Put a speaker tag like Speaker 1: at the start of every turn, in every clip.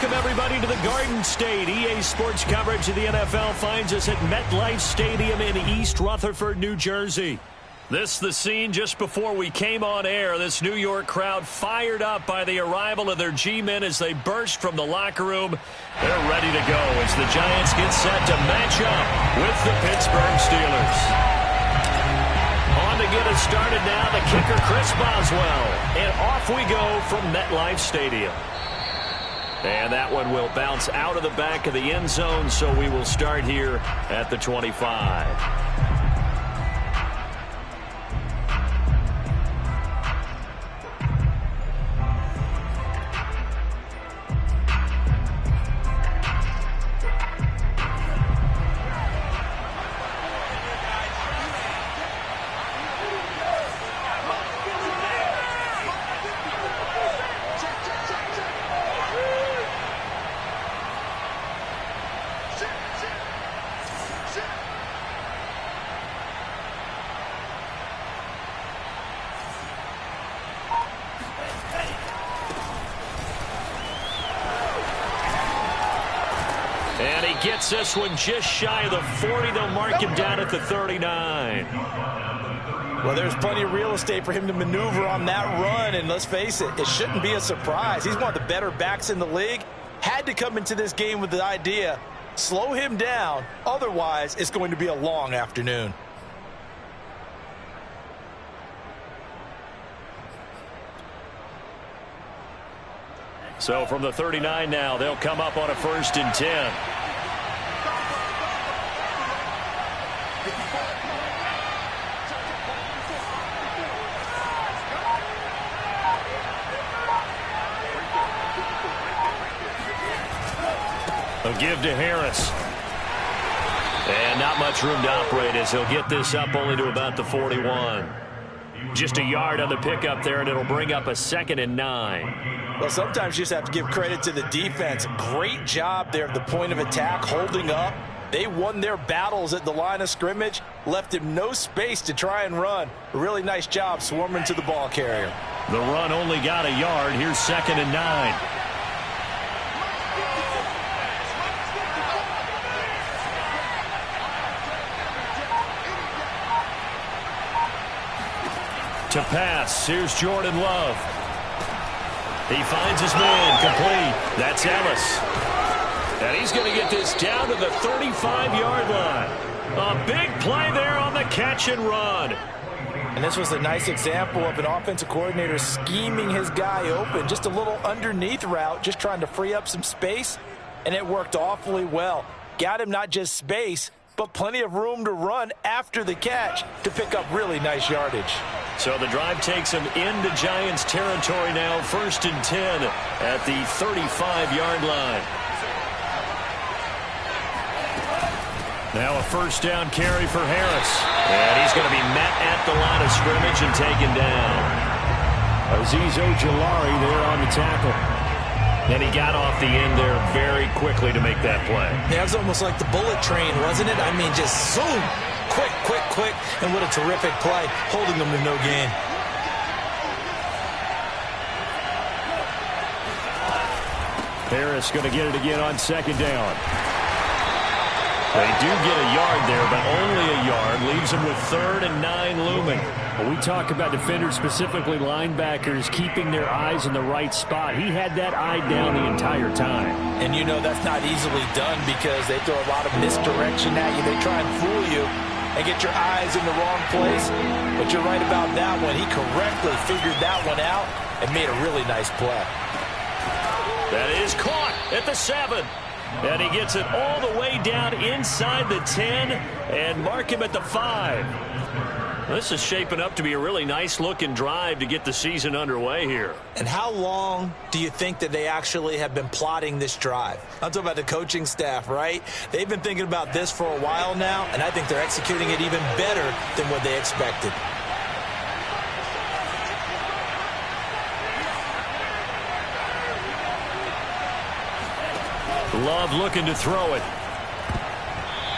Speaker 1: Welcome, everybody, to the Garden State. EA Sports coverage of the NFL finds us at MetLife Stadium in East Rutherford, New Jersey. This the scene just before we came on air. This New York crowd fired up by the arrival of their G-men as they burst from the locker room. They're ready to go as the Giants get set to match up with the Pittsburgh Steelers. On to get us started now, the kicker, Chris Boswell. And off we go from MetLife Stadium. And that one will bounce out of the back of the end zone, so we will start here at the 25. Gets this one just shy of the 40. They'll mark him down at the 39.
Speaker 2: Well, there's plenty of real estate for him to maneuver on that run, and let's face it, it shouldn't be a surprise. He's one of the better backs in the league. Had to come into this game with the idea, slow him down, otherwise it's going to be a long afternoon.
Speaker 1: So from the 39 now, they'll come up on a 1st and 10. A give to Harris. And not much room to operate as he'll get this up only to about the 41. Just a yard on the pickup there, and it'll bring up a 2nd and 9.
Speaker 2: Well, sometimes you just have to give credit to the defense. Great job there at the point of attack, holding up. They won their battles at the line of scrimmage, left him no space to try and run. A really nice job swarming to the ball carrier.
Speaker 1: The run only got a yard. Here's 2nd and 9. To pass, here's Jordan Love. He finds his man, complete. That's Ellis. And he's going to get this down to the 35-yard line. A big play there on the catch and run.
Speaker 2: And this was a nice example of an offensive coordinator scheming his guy open. Just a little underneath route, just trying to free up some space, and it worked awfully well. Got him not just space, but plenty of room to run after the catch to pick up really nice yardage.
Speaker 1: So the drive takes him into Giants territory now, 1st and 10 at the 35-yard line. Now a 1st down carry for Harris. And he's going to be met at the line of scrimmage and taken down. Azeez Ojulari there on the tackle. And he got off the end there very quickly to make that play.
Speaker 2: Yeah, it was almost like the bullet train, wasn't it? I mean, just zoom. Quick, quick, quick. And what a terrific play, holding them to no gain.
Speaker 1: Harris going to get it again on 2nd down. They do get a yard there, but only a yard. Leaves them with 3rd and 9 looming. When we talk about defenders, specifically linebackers, keeping their eyes in the right spot, he had that eye down the entire time.
Speaker 2: And you know that's not easily done because they throw a lot of misdirection at you. They try and fool you and get your eyes in the wrong place. But you're right about that one. He correctly figured that one out and made a really nice play.
Speaker 1: That is caught at the 7. And he gets it all the way down inside the 10 and mark him at the 5. This is shaping up to be a really nice-looking drive to get the season underway here.
Speaker 2: And how long do you think that they actually have been plotting this drive? I'm talking about the coaching staff, right? They've been thinking about this for a while now, and I think they're executing it even better than what they expected.
Speaker 1: Love looking to throw it.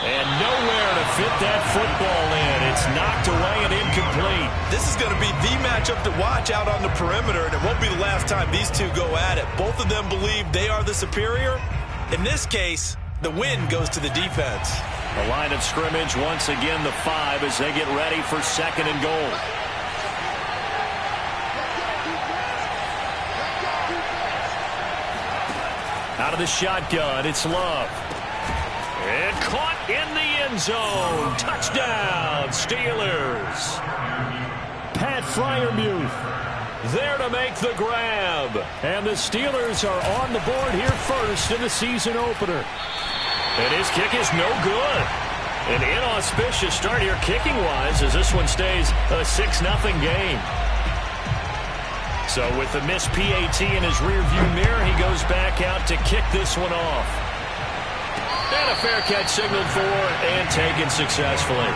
Speaker 1: And nowhere to fit that football in. It's knocked away and incomplete.
Speaker 2: This is going to be the matchup to watch out on the perimeter, and it won't be the last time these two go at it. Both of them believe they are the superior. In this case, the win goes to the defense.
Speaker 1: The line of scrimmage once again the 5 as they get ready for 2nd and goal. Out of the shotgun, it's Love. And caught in the end zone. Touchdown, Steelers. Pat Freiermuth there to make the grab. And the Steelers are on the board here first in the season opener. And his kick is no good. An inauspicious start here kicking-wise as this one stays a 6-0 game. So with the missed PAT in his rearview mirror, he goes back out to kick this one off. And a fair catch signaled for and taken successfully.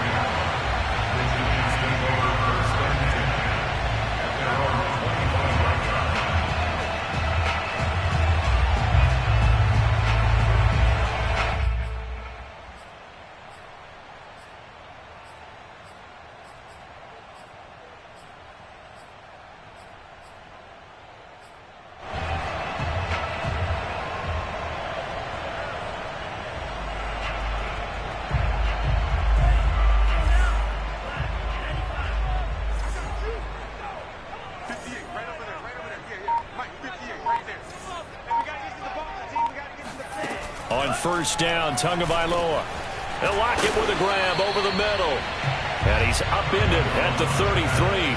Speaker 1: On first down, Tagovailoa. They'll lock it with a grab over the middle. And he's upended at the 33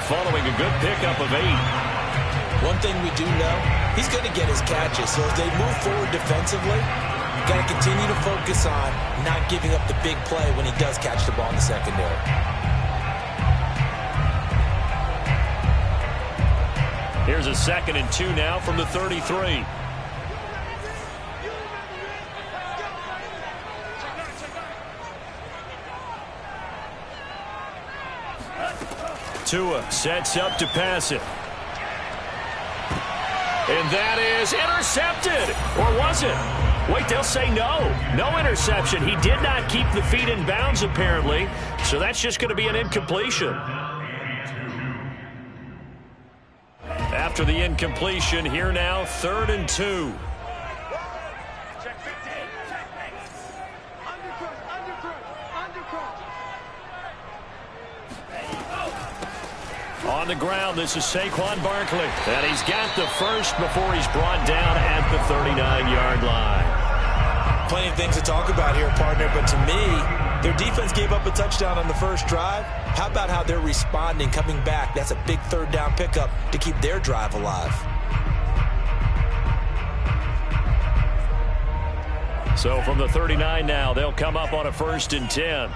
Speaker 1: following a good pickup of 8.
Speaker 2: One thing we do know, he's going to get his catches. So as they move forward defensively, you got to continue to focus on not giving up the big play when he does catch the ball in the secondary.
Speaker 1: Here's a 2nd and 2 now from the 33. Tua sets up to pass it. And that is intercepted. Or was it? Wait, they'll say no. No interception. He did not keep the feet in bounds, apparently. So that's just going to be an incompletion. After the incompletion, here now, 3rd and 2. On the ground, this is Saquon Barkley. And he's got the first before he's brought down at the 39-yard line.
Speaker 2: Plenty of things to talk about here, partner, but to me, their defense gave up a touchdown on the first drive. How about how they're responding, coming back? That's a big 3rd down pickup to keep their drive alive.
Speaker 1: So from the 39 now, they'll come up on a 1st and 10.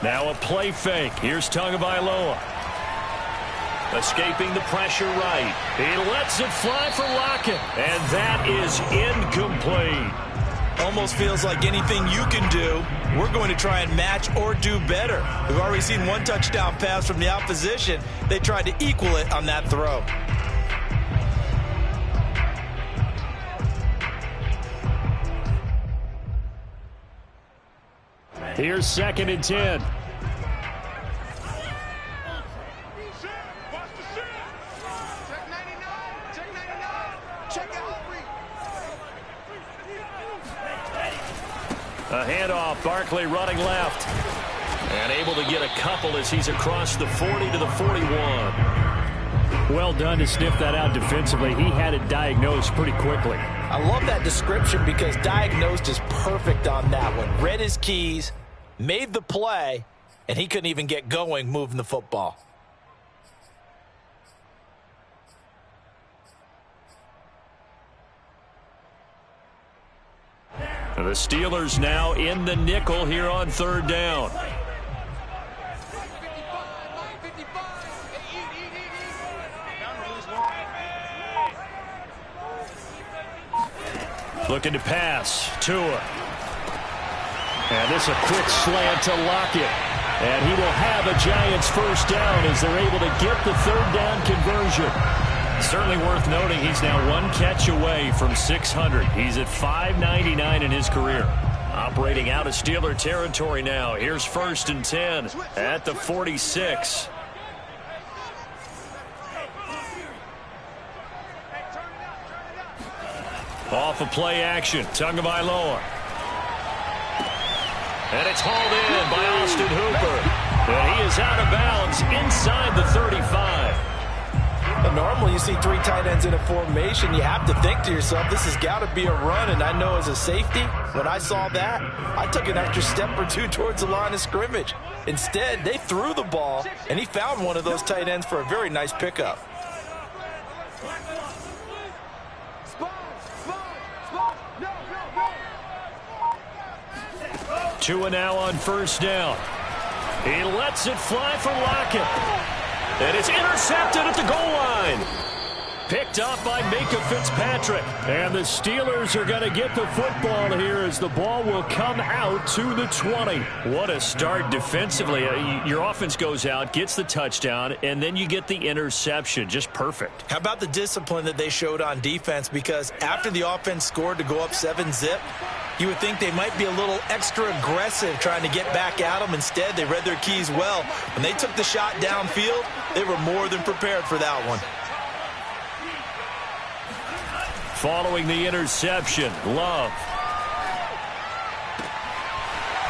Speaker 1: Now a play fake. Here's Tagovailoa. Escaping the pressure right. He lets it fly for Lockett. And that is incomplete.
Speaker 2: Almost feels like anything you can do, we're going to try and match or do better. We've already seen one touchdown pass from the opposition. They tried to equal it on that throw.
Speaker 1: Here's 2nd and 10. A handoff, Barkley running left. And able to get a couple as he's across the 40 to the 41. Well done to sniff that out defensively. He had it diagnosed pretty quickly.
Speaker 2: I love that description because diagnosed is perfect on that one. Read his keys, made the play, and he couldn't even get going moving the football.
Speaker 1: The Steelers now in the nickel here on 3rd down. Looking to pass. Tua. And this a quick slant to Lockett. And he will have a Giants first down as they're able to get the third down conversion. Certainly worth noting he's now one catch away from 600. He's at 599 in his career. Operating out of Steeler territory now. Here's 1st and 10 at the 46. Off of play action. Tagovailoa. And it's hauled in by Austin Hooper. And he is out of bounds inside the 35.
Speaker 2: But normally you see 3 tight ends in a formation. You have to think to yourself, this has got to be a run. And I know as a safety, when I saw that, I took an extra step or 2 towards the line of scrimmage. Instead, they threw the ball, and he found one of those tight ends for a very nice pickup.
Speaker 1: Tua now on first down. He lets it fly for Lockett. And it's intercepted at the goal line. Picked off by Minka Fitzpatrick. And the Steelers are going to get the football here as the ball will come out to the 20. What a start defensively. Your offense goes out, gets the touchdown, and then you get the interception. Just perfect.
Speaker 2: How about the discipline that they showed on defense? Because after the offense scored to go up 7-zip, you would think they might be a little extra aggressive trying to get back at them. Instead, they read their keys well. When they took the shot downfield, they were more than prepared for that one.
Speaker 1: Following the interception, Love.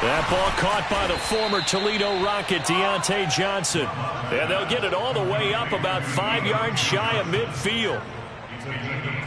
Speaker 1: That ball caught by the former Toledo Rocket, Deontay Johnson. And they'll get it all the way up about 5 yards shy of midfield.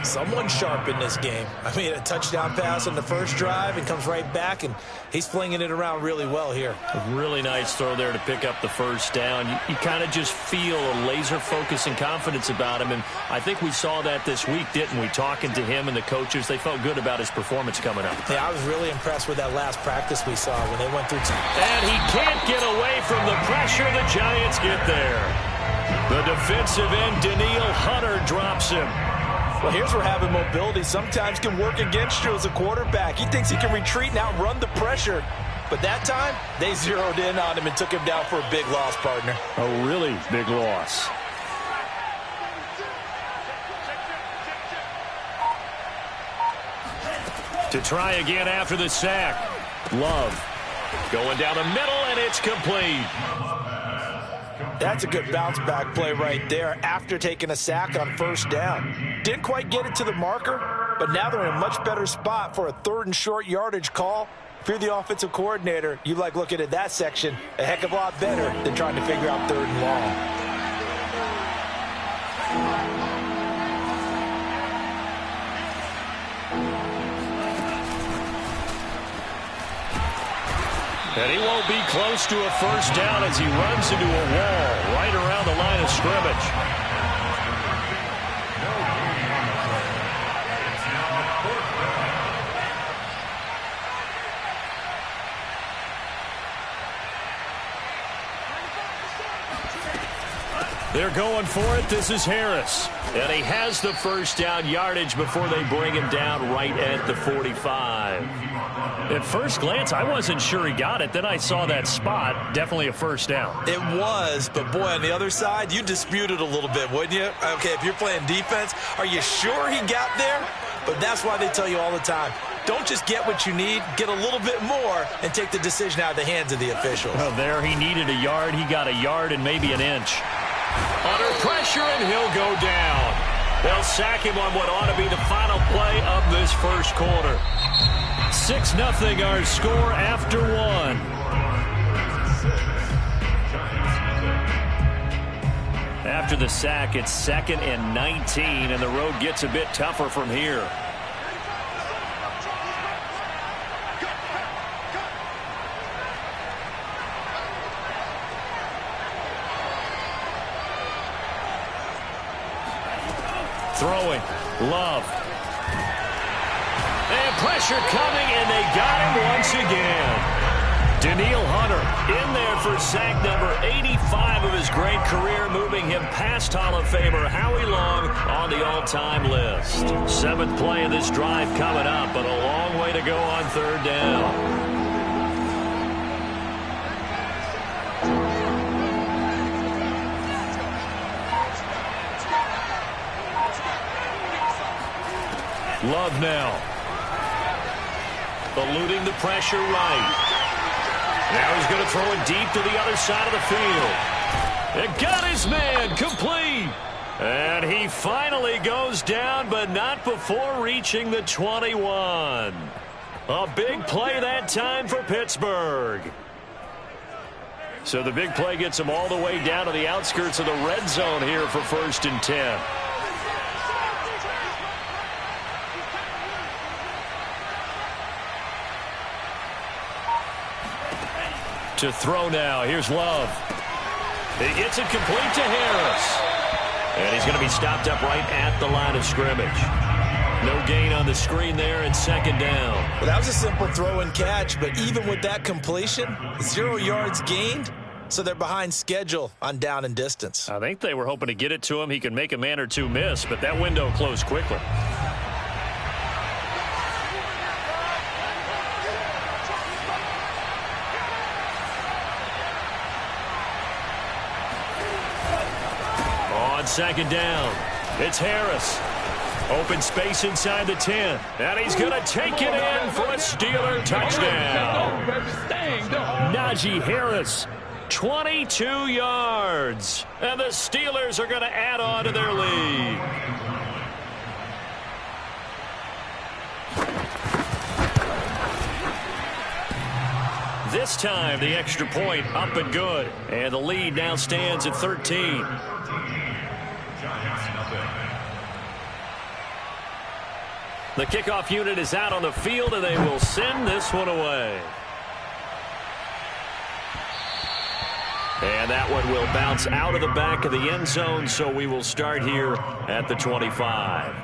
Speaker 2: Someone sharp in this game. I mean, a touchdown pass on the first drive and comes right back, and he's flinging it around really well here.
Speaker 1: A really nice throw there to pick up the first down. You kind of just feel a laser focus and confidence about him, and I think we saw that this week, didn't we? Talking to him and the coaches, they felt good about his performance coming up.
Speaker 2: Yeah, I was really impressed with that last practice we saw when they went through.
Speaker 1: And he can't get away from the pressure. The Giants get there. The defensive end, Danielle Hunter, drops him.
Speaker 2: Well, here's where having mobility sometimes can work against you as a quarterback. He thinks he can retreat and outrun the pressure. But that time, they zeroed in on him and took him down for a big loss, partner.
Speaker 1: A really big loss. To try again after the sack. Love. Going down the middle, and it's complete.
Speaker 2: That's a good bounce-back play right there after taking a sack on first down. Didn't quite get it to the marker, but now they're in a much better spot for a 3rd and short yardage call. If you're the offensive coordinator, you like looking at that section a heck of a lot better than trying to figure out 3rd and long.
Speaker 1: And he won't be close to a first down as he runs into a wall right around the line of scrimmage. They're going for it. This is Harris. And he has the first down yardage before they bring him down right at the 45. At first glance, I wasn't sure he got it. Then I saw that spot. Definitely a first down.
Speaker 2: It was, but boy, on the other side, you dispute it a little bit, wouldn't you? Okay, if you're playing defense, are you sure he got there? But that's why they tell you all the time, don't just get what you need, get a little bit more, and take the decision out of the hands of the officials.
Speaker 1: Well, there he needed a yard. He got a yard and maybe an inch. Under pressure, and he'll go down. They'll sack him on what ought to be the final play of this first quarter. 6-0 our score after 1. After the sack, it's 2nd and 19, and the road gets a bit tougher from here. Throwing, Love. And pressure coming, and they got him once again. Danielle Hunter in there for sack number 85 of his great career, moving him past Hall of Famer Howie Long on the all-time list. 7th play of this drive coming up, but a long way to go on 3rd down. Love now. Eluding the pressure right. Now he's going to throw it deep to the other side of the field. It got his man complete. And he finally goes down, but not before reaching the 21. A big play that time for Pittsburgh. So the big play gets him all the way down to the outskirts of the red zone here for 1st and 10. To throw now. Here's Love. He gets it complete to Harris. And he's going to be stopped up right at the line of scrimmage. No gain on the screen there, and 2nd down.
Speaker 2: Well, that was a simple throw and catch, but even with that completion, 0 yards gained, so they're behind schedule on down and distance.
Speaker 1: I think they were hoping to get it to him. He could make a man or two miss, but that window closed quickly. On 2nd down, it's Harris. Open space inside the 10. And he's going to take it in for a Steeler touchdown. Najee Harris, 22 yards. And the Steelers are going to add on to their lead. This time, the extra point up and good. And the lead now stands at 13. The kickoff unit is out on the field, and they will send this one away. And that one will bounce out of the back of the end zone, so we will start here at the 25.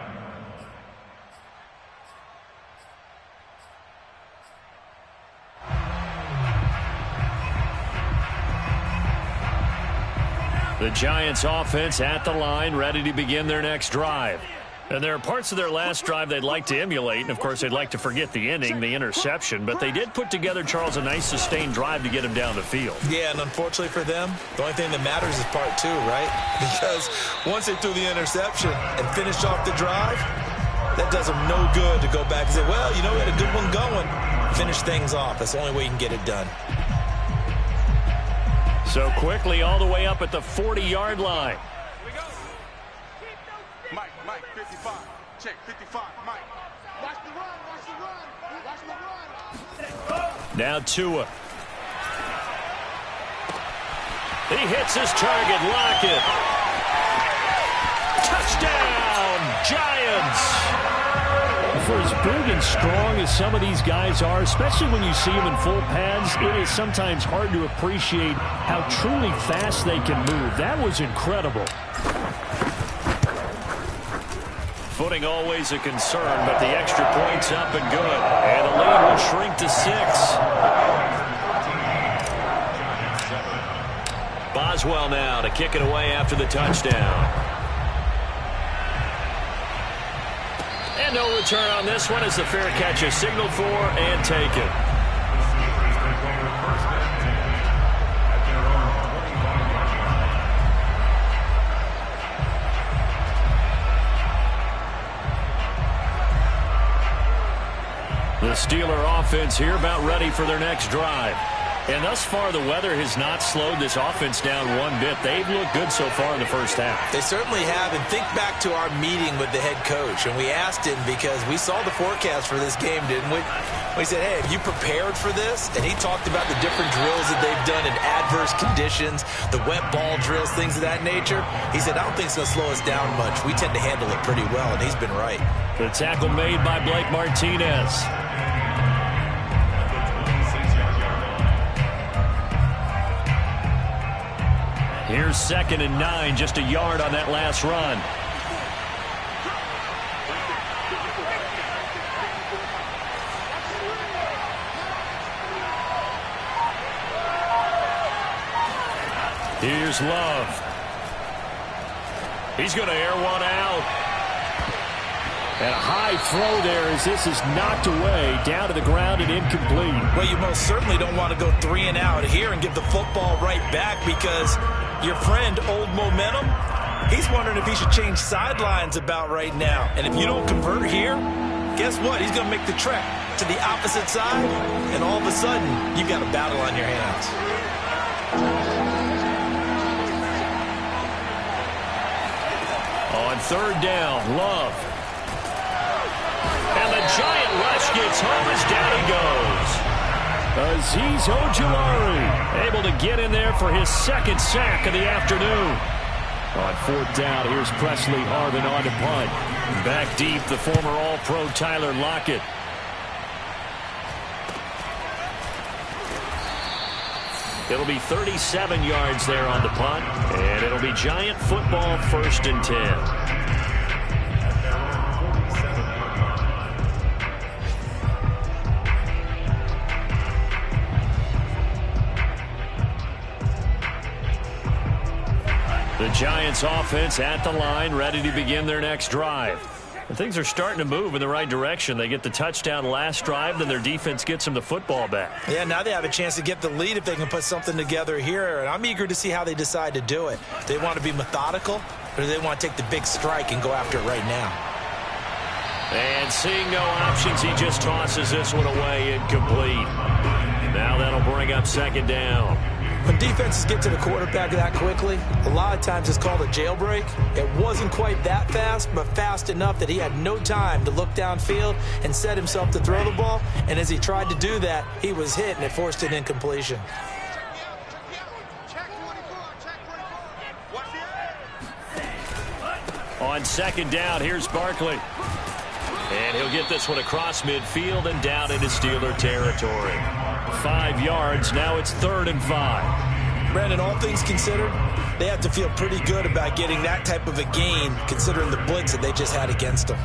Speaker 1: The Giants offense at the line, ready to begin their next drive. And there are parts of their last drive they'd like to emulate, and of course they'd like to forget the inning, the interception, but they did put together, Charles, a nice sustained drive to get him down the field.
Speaker 2: Yeah, and unfortunately for them, the only thing that matters is part 2, right? Because once they threw the interception and finished off the drive, that does them no good to go back and say, well, you know, we had a good one going. Finish things off. That's the only way you can get it done.
Speaker 1: So quickly all the way up at the 40-yard line.
Speaker 3: Mike, 55. Check, 55, Mike. Watch the run, watch the run, watch the run.
Speaker 1: Now Tua. He hits his target, Lockett. Touchdown, Giants. For as big and strong as some of these guys are, especially when you see them in full pads, it is sometimes hard to appreciate how truly fast they can move. That was incredible. Footing always a concern, but the extra point's up and good. And the lead will shrink to 6. Boswell now to kick it away after the touchdown. And no return on this one as the fair catch is signaled for and taken. The Steeler offense here about ready for their next drive. And thus far, the weather has not slowed this offense down one bit. They've looked good so far in the first half.
Speaker 2: They certainly have. And think back to our meeting with the head coach. And we asked him because we saw the forecast for this game, didn't we? We said, hey, have you prepared for this? And he talked about the different drills that they've done in adverse conditions, the wet ball drills, things of that nature. He said, I don't think it's going to slow us down much. We tend to handle it pretty well, and he's been right.
Speaker 1: The tackle made by Blake Martinez. Here's 2nd and 9, just a yard on that last run. Here's Love. He's going to air one out. And a high throw there as this is knocked away, down to the ground and incomplete.
Speaker 2: Well, you most certainly don't want to go 3 and out here and get the football right back because your friend, Old Momentum, he's wondering if he should change sidelines about right now. And if you don't convert here, guess what? He's going to make the trek to the opposite side, and all of a sudden, you've got a battle on your hands.
Speaker 1: On third down, Love. And the giant rush gets home as down he goes. Azeez Ojulari able to get in there for his second sack of the afternoon. On fourth down, here's Presley Harvin on to punt. Back deep, the former All-Pro Tyler Lockett. It'll be 37 yards there on the punt, and it'll be Giant football, 1st and 10. The Giants offense at the line, ready to begin their next drive. And things are starting to move in the right direction. They get the touchdown last drive, then their defense gets them the football back.
Speaker 2: Yeah, now they have a chance to get the lead if they can put something together here. And I'm eager to see how they decide to do it. Do they want to be methodical, or do they want to take the big strike and go after it right now?
Speaker 1: And seeing no options, he just tosses this one away, incomplete. Now that'll bring up 2nd down.
Speaker 2: When defenses get to the quarterback that quickly, a lot of times it's called a jailbreak. It wasn't quite that fast, but fast enough that he had no time to look downfield and set himself to throw the ball. And as he tried to do that, he was hit, and it forced an incompletion.
Speaker 1: On 2nd down, here's Barkley. And he'll get this one across midfield and down into Steeler territory. 5 yards, now it's 3rd and 5.
Speaker 2: Brandon, all things considered, they have to feel pretty good about getting that type of a gain, considering the blitz that they just had against them.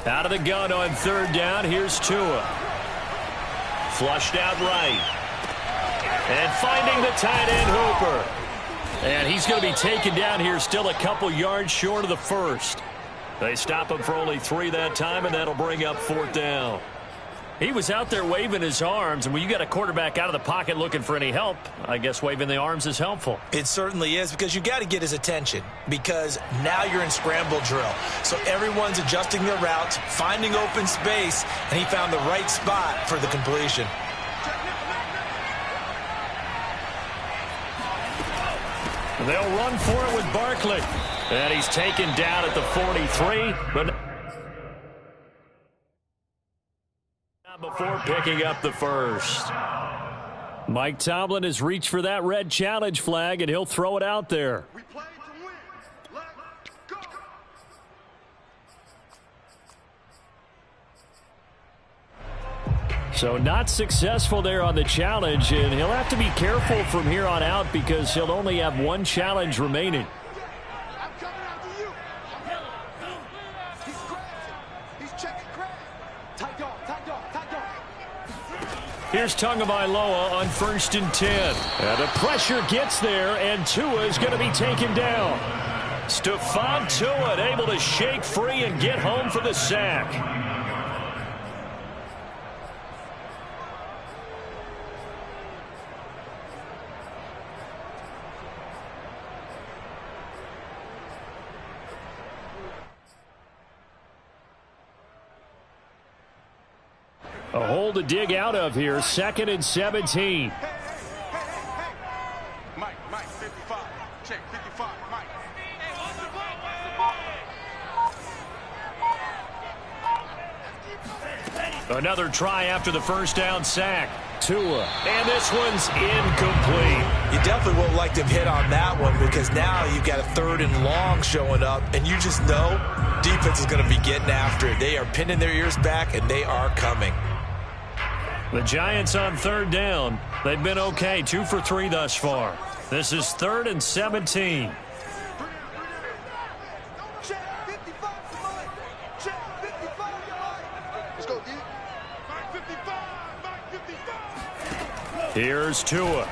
Speaker 1: Out of the gun on 3rd down, here's Tua. Flushed out right. And finding the tight end Hooper. And he's going to be taken down here, still a couple yards short of the first. They stop him for only 3 that time, and that'll bring up 4th down. He was out there waving his arms, and when you got a quarterback out of the pocket looking for any help, I guess waving the arms is helpful.
Speaker 2: It certainly is, because you got to get his attention, because now you're in scramble drill. So everyone's adjusting their routes, finding open space, and he found the right spot for the completion.
Speaker 1: They'll run for it with Barkley. And he's taken down at the 43, but before picking up the first. Mike Tomlin has reached for that red challenge flag, and he'll throw it out there.
Speaker 3: We play to win. Let's go.
Speaker 1: So not successful there on the challenge, and he'll have to be careful from here on out because he'll only have 1 challenge remaining.
Speaker 3: I'm coming after you. He's crashing. He's checking crash. Tight dog, tight dog, tight dog.
Speaker 1: Here's Tagovailoa on 1st and 10. The pressure gets there, and Tua is going to be taken down. Stephon Tua able to shake free and get home for the sack. A hole to dig out of here, 2nd and 17.
Speaker 3: Mike, 55. Check, 55, Mike.
Speaker 1: Another try after the first down sack. Tua. And this one's incomplete.
Speaker 2: You definitely won't like to hit on that one, because now you've got a 3rd and long showing up, and you just know defense is going to be getting after it. They are pinning their ears back, and they are coming.
Speaker 1: The Giants on 3rd down. They've been okay, 2 for 3 thus far. This is 3rd and 17.
Speaker 3: Check, 55, Mike. Check, 55, Mike. Let's go, D. Mike 55, Mike 55.
Speaker 1: Here's Tua.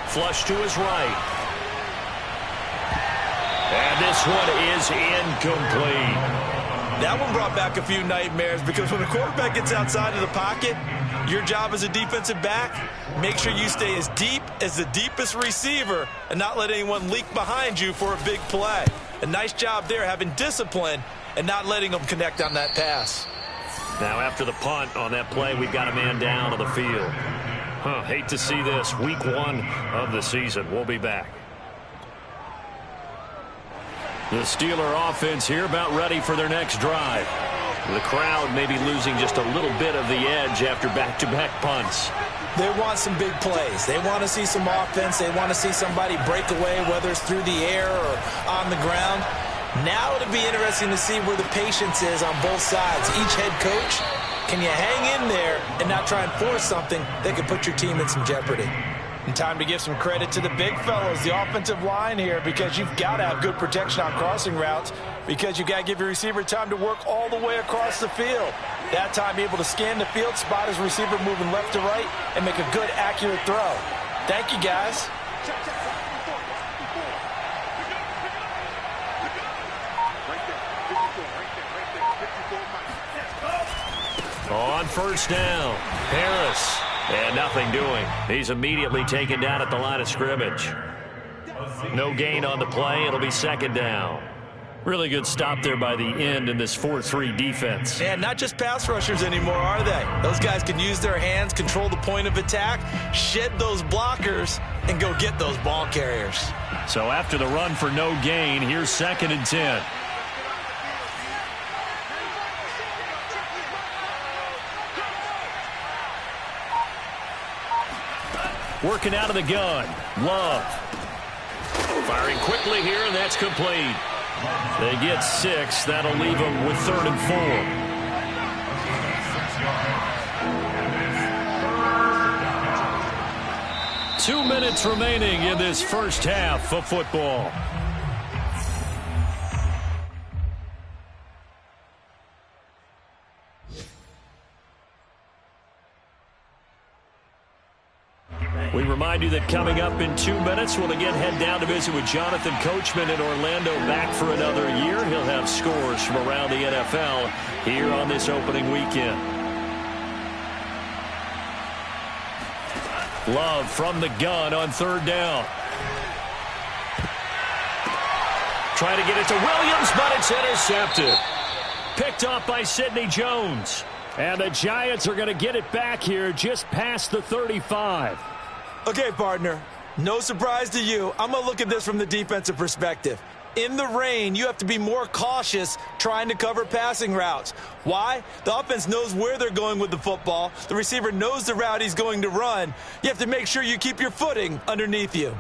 Speaker 1: Flush to his right. And this one is incomplete.
Speaker 2: That one brought back a few nightmares because when a quarterback gets outside of the pocket, your job as a defensive back, make sure you stay as deep as the deepest receiver and not let anyone leak behind you for a big play. A nice job there having discipline and not letting them connect on that pass.
Speaker 1: Now after the punt on that play, we've got a man down on the field. Hate to see this. Week 1 of the season. We'll be back. The Steeler offense here about ready for their next drive. The crowd may be losing just a little bit of the edge after back-to-back punts.
Speaker 2: They want some big plays. They want to see some offense. They want to see somebody break away, whether it's through the air or on the ground. Now it'll be interesting to see where the patience is on both sides. Each head coach, can you hang in there and not try and force something that could put your team in some jeopardy? And time to give some credit to the big fellows, the offensive line here, because you've got to have good protection on crossing routes because you've got to give your receiver time to work all the way across the field. That time, be able to scan the field, spot his receiver moving left to right, and make a good, accurate throw. Thank you, guys.
Speaker 1: On first down, Harris. And nothing doing. He's immediately taken down at the line of scrimmage. No gain on the play. It'll be second down. Really good stop there by the end in this 4-3 defense.
Speaker 2: And not just pass rushers anymore, are they? Those guys can use their hands, control the point of attack, shed those blockers, and go get those ball carriers.
Speaker 1: So after the run for no gain, here's 2nd and 10. Working out of the gun. Love. Firing quickly here, and that's complete. They get 6. That'll leave them with 3rd and 4. 2 minutes remaining in this first half of football. We remind you that coming up in 2 minutes, we'll again head down to visit with Jonathan Coachman in Orlando, back for another year. He'll have scores from around the NFL here on this opening weekend. Love from the gun on 3rd down. Trying to get it to Williams, but it's intercepted. Picked off by Sidney Jones. And the Giants are going to get it back here just past the 35.
Speaker 2: Okay, partner, no surprise to you. I'm going to look at this from the defensive perspective. In the rain, you have to be more cautious trying to cover passing routes. Why? The offense knows where they're going with the football. The receiver knows the route he's going to run. You have to make sure you keep your footing underneath you.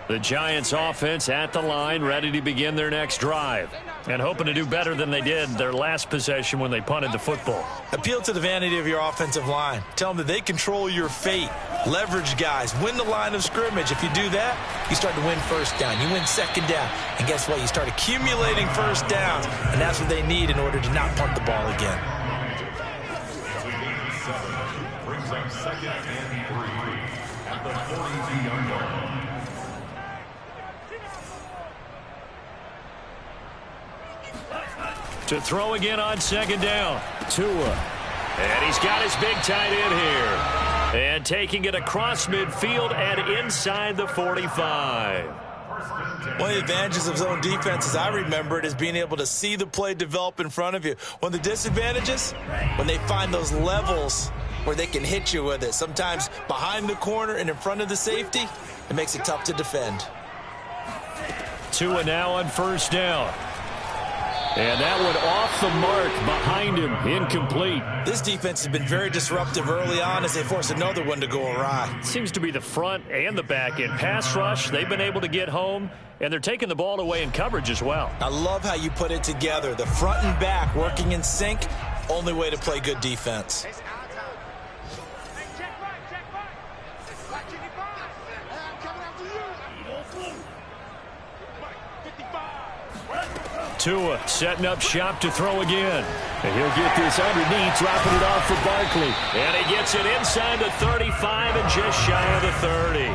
Speaker 1: The Giants offense at the line, ready to begin their next drive. And hoping to do better than they did their last possession when they punted the football.
Speaker 2: Appeal to the vanity of your offensive line. Tell them that they control your fate. Leverage guys. Win the line of scrimmage. If you do that, you start to win first down. You win second down. And guess what? You start accumulating first downs. And that's what they need in order to not punt the ball again.
Speaker 4: Brings up 2nd and 3 at the 42-yard line.
Speaker 1: To throw again on 2nd down. Tua. And he's got his big tight end here. And taking it across midfield and inside the 45.
Speaker 2: One of the advantages of zone defense, as I remember it, is being able to see the play develop in front of you. One of the disadvantages, when they find those levels where they can hit you with it. Sometimes behind the corner and in front of the safety, it makes it tough to defend.
Speaker 1: Tua now on 1st down. And that one off the mark behind him, incomplete.
Speaker 2: This defense has been very disruptive early on as they force another one to go awry.
Speaker 1: Seems to be the front and the back end. Pass rush, they've been able to get home, and they're taking the ball away in coverage as well.
Speaker 2: I love how you put it together. The front and back working in sync, only way to play good defense.
Speaker 1: Tua setting up shop to throw again. And he'll get this underneath, dropping it off for Barkley. And he gets it inside the 35 and just shy of the 30.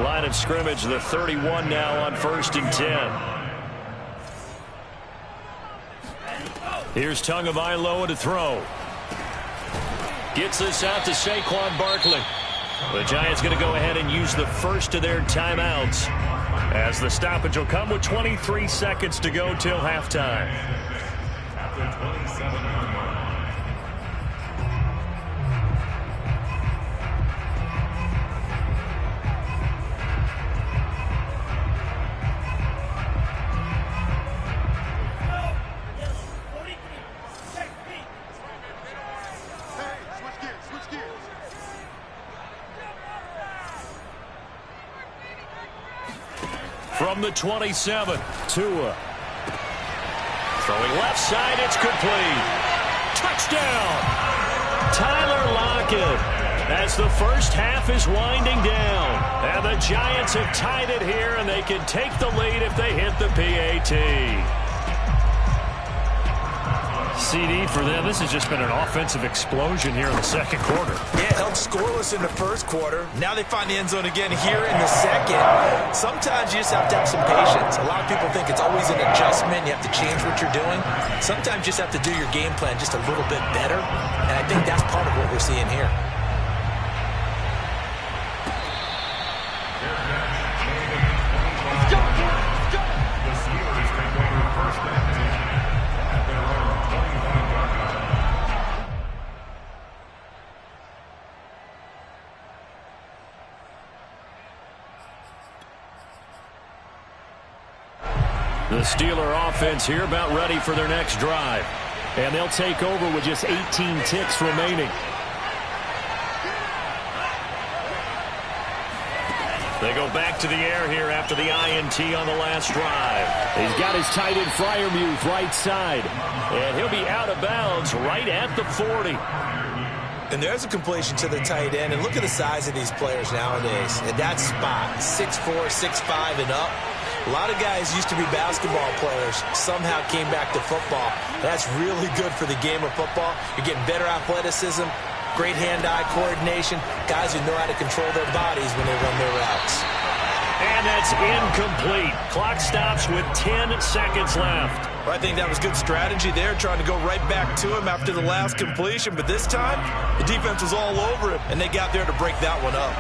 Speaker 1: Line of scrimmage, the 31 now on 1st and 10. Here's Tagovailoa to throw. Gets this out to Saquon Barkley. The Giants going to go ahead and use the first of their timeouts, as the stoppage will come with 23 seconds to go till halftime.
Speaker 4: After 27
Speaker 1: From the 27, Tua. Throwing left side, it's complete. Touchdown! Tyler Lockett, as the first half is winding down. And the Giants have tied it here, and they can take the lead if they hit the PAT. CD for them. This has just been an offensive explosion here in the second quarter.
Speaker 2: Yeah, held scoreless in the first quarter. Now they find the end zone again here in the second. Sometimes you just have to have some patience. A lot of people think it's always an adjustment. You have to change what you're doing. Sometimes you just have to do your game plan just a little bit better. And I think that's part of what we're seeing here.
Speaker 1: The Steeler offense here about ready for their next drive. And they'll take over with just 18 ticks remaining. They go back to the air here after the INT on the last drive. He's got his tight end Freiermuth right side. And he'll be out of bounds right at the 40.
Speaker 2: And there's a completion to the tight end. And look at the size of these players nowadays. At that spot, 6'4", 6'5", and up. A lot of guys used to be basketball players, somehow came back to football. That's really good for the game of football. You're getting better athleticism, great hand-eye coordination, guys who know how to control their bodies when they run their routes.
Speaker 1: And that's incomplete. Clock stops with 10 seconds left.
Speaker 2: Well, I think that was good strategy there, trying to go right back to him after the last completion. But this time, the defense was all over him, and they got there to break that one up.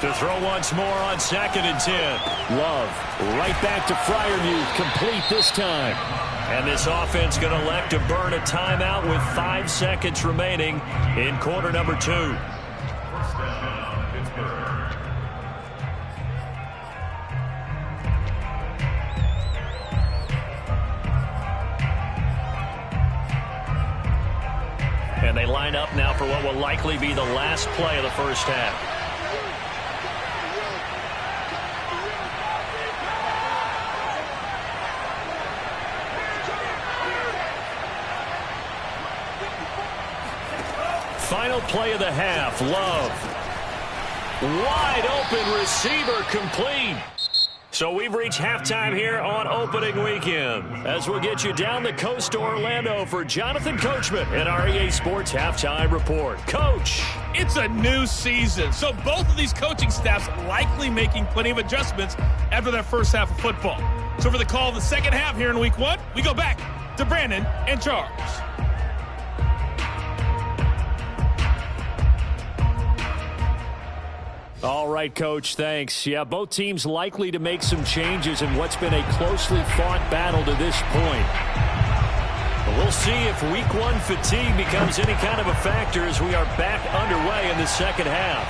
Speaker 1: To throw once more on 2nd and 10. Love right back to Freiermuth, complete this time. And this offense going to elect to burn a timeout with 5 seconds remaining in quarter number 2. And they line up now for what will likely be the last play of the first half. Final play of the half. Love. Wide open receiver, complete. So we've reached halftime here on opening weekend, as we'll get you down the coast to Orlando for Jonathan Coachman and our EA Sports Halftime Report. Coach.
Speaker 5: It's a new season, so both of these coaching staffs likely making plenty of adjustments after their first half of football. So for the call of the second half here in week 1, we go back to Brandon and Charles.
Speaker 1: All right, Coach, thanks. Yeah, both teams likely to make some changes in what's been a closely fought battle to this point. But we'll see if week 1 fatigue becomes any kind of a factor as we are back underway in the second half.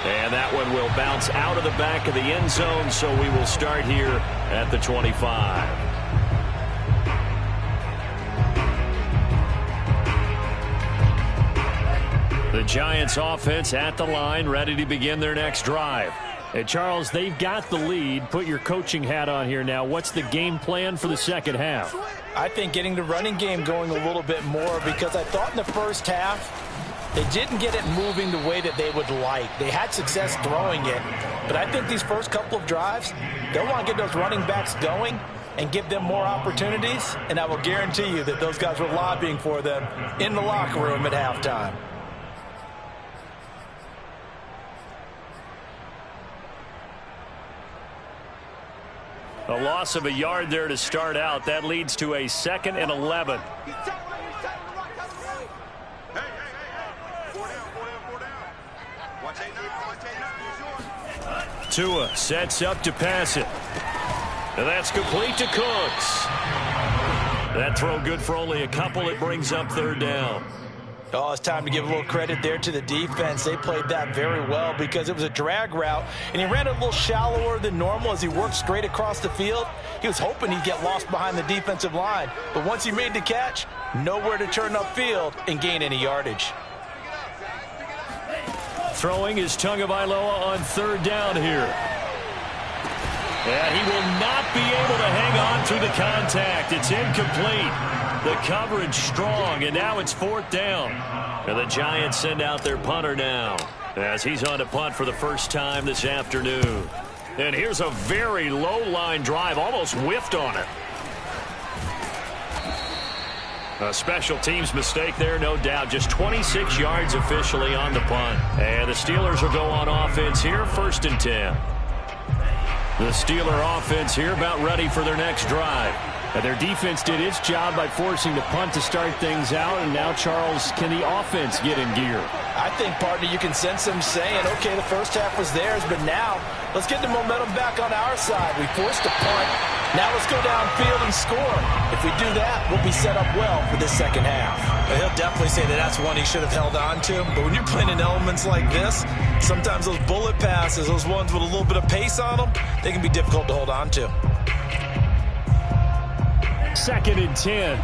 Speaker 1: And that one will bounce out of the back of the end zone, so we will start here at the 25. The Giants offense at the line, ready to begin their next drive. And Charles, they've got the lead. Put your coaching hat on here now. What's the game plan for the second half?
Speaker 2: I think getting the running game going a little bit more, because I thought in the first half they didn't get it moving the way that they would like. They had success throwing it, but I think these first couple of drives, they'll want to get those running backs going and give them more opportunities, and I will guarantee you that those guys were lobbying for them in the locker room at halftime.
Speaker 1: A loss of a yard there to start out. That leads to a 2nd and 11.
Speaker 3: Hey. 4 down. Watch 8-9.
Speaker 1: Tua sets up to pass it. And that's complete to Cooks. That throw good for only a couple. It brings up 3rd down.
Speaker 2: Oh, it's time to give a little credit there to the defense. They played that very well because it was a drag route, and he ran it a little shallower than normal as he worked straight across the field. He was hoping he'd get lost behind the defensive line, but once he made the catch, nowhere to turn upfield and gain any yardage.
Speaker 1: Throwing is Tagovailoa on 3rd down here. And he will not be able to hang on through the contact. It's incomplete. The coverage strong, and now it's 4th down. And the Giants send out their punter now as he's on to punt for the first time this afternoon. And here's a very low-line drive, almost whiffed on it. A special teams mistake there, no doubt. Just 26 yards officially on the punt. And the Steelers will go on offense here, 1st and 10. The Steeler offense here about ready for their next drive. And their defense did its job by forcing the punt to start things out. And now, Charles, can the offense get in gear?
Speaker 2: I think, partner, you can sense them saying, okay, the first half was theirs, but now let's get the momentum back on our side. We forced a punt. Now let's go downfield and score. If we do that, we'll be set up well for this second half. He'll definitely say that that's one he should have held on to. But when you're playing in elements like this, sometimes those bullet passes, those ones with a little bit of pace on them, they can be difficult to hold on to.
Speaker 1: 2nd and 10.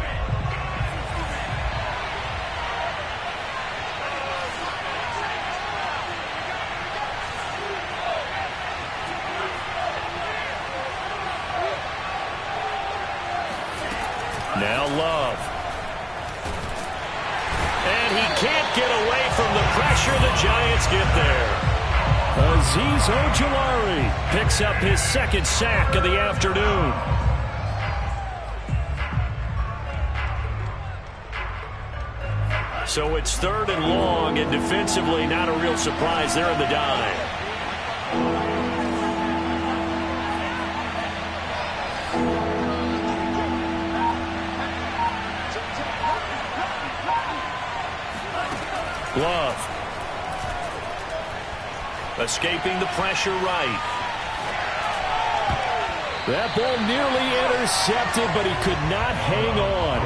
Speaker 1: Now Love. And he can't get away from the pressure. The Giants get there. Azeez Ojulari picks up his 2nd sack of the afternoon. So it's 3rd and long, and defensively not a real surprise there in the dime. Love. Escaping the pressure right. That ball nearly intercepted, but he could not hang on.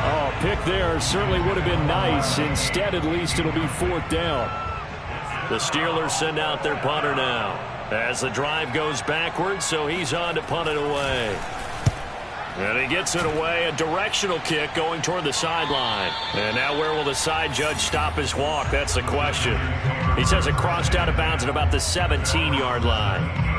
Speaker 1: Oh, pick there certainly would have been nice. Instead, at least it'll be 4th down. The Steelers send out their punter now as the drive goes backwards, so he's on to punt it away. And he gets it away, a directional kick going toward the sideline. And now where will the side judge stop his walk? That's the question. He says it crossed out of bounds at about the 17-yard line.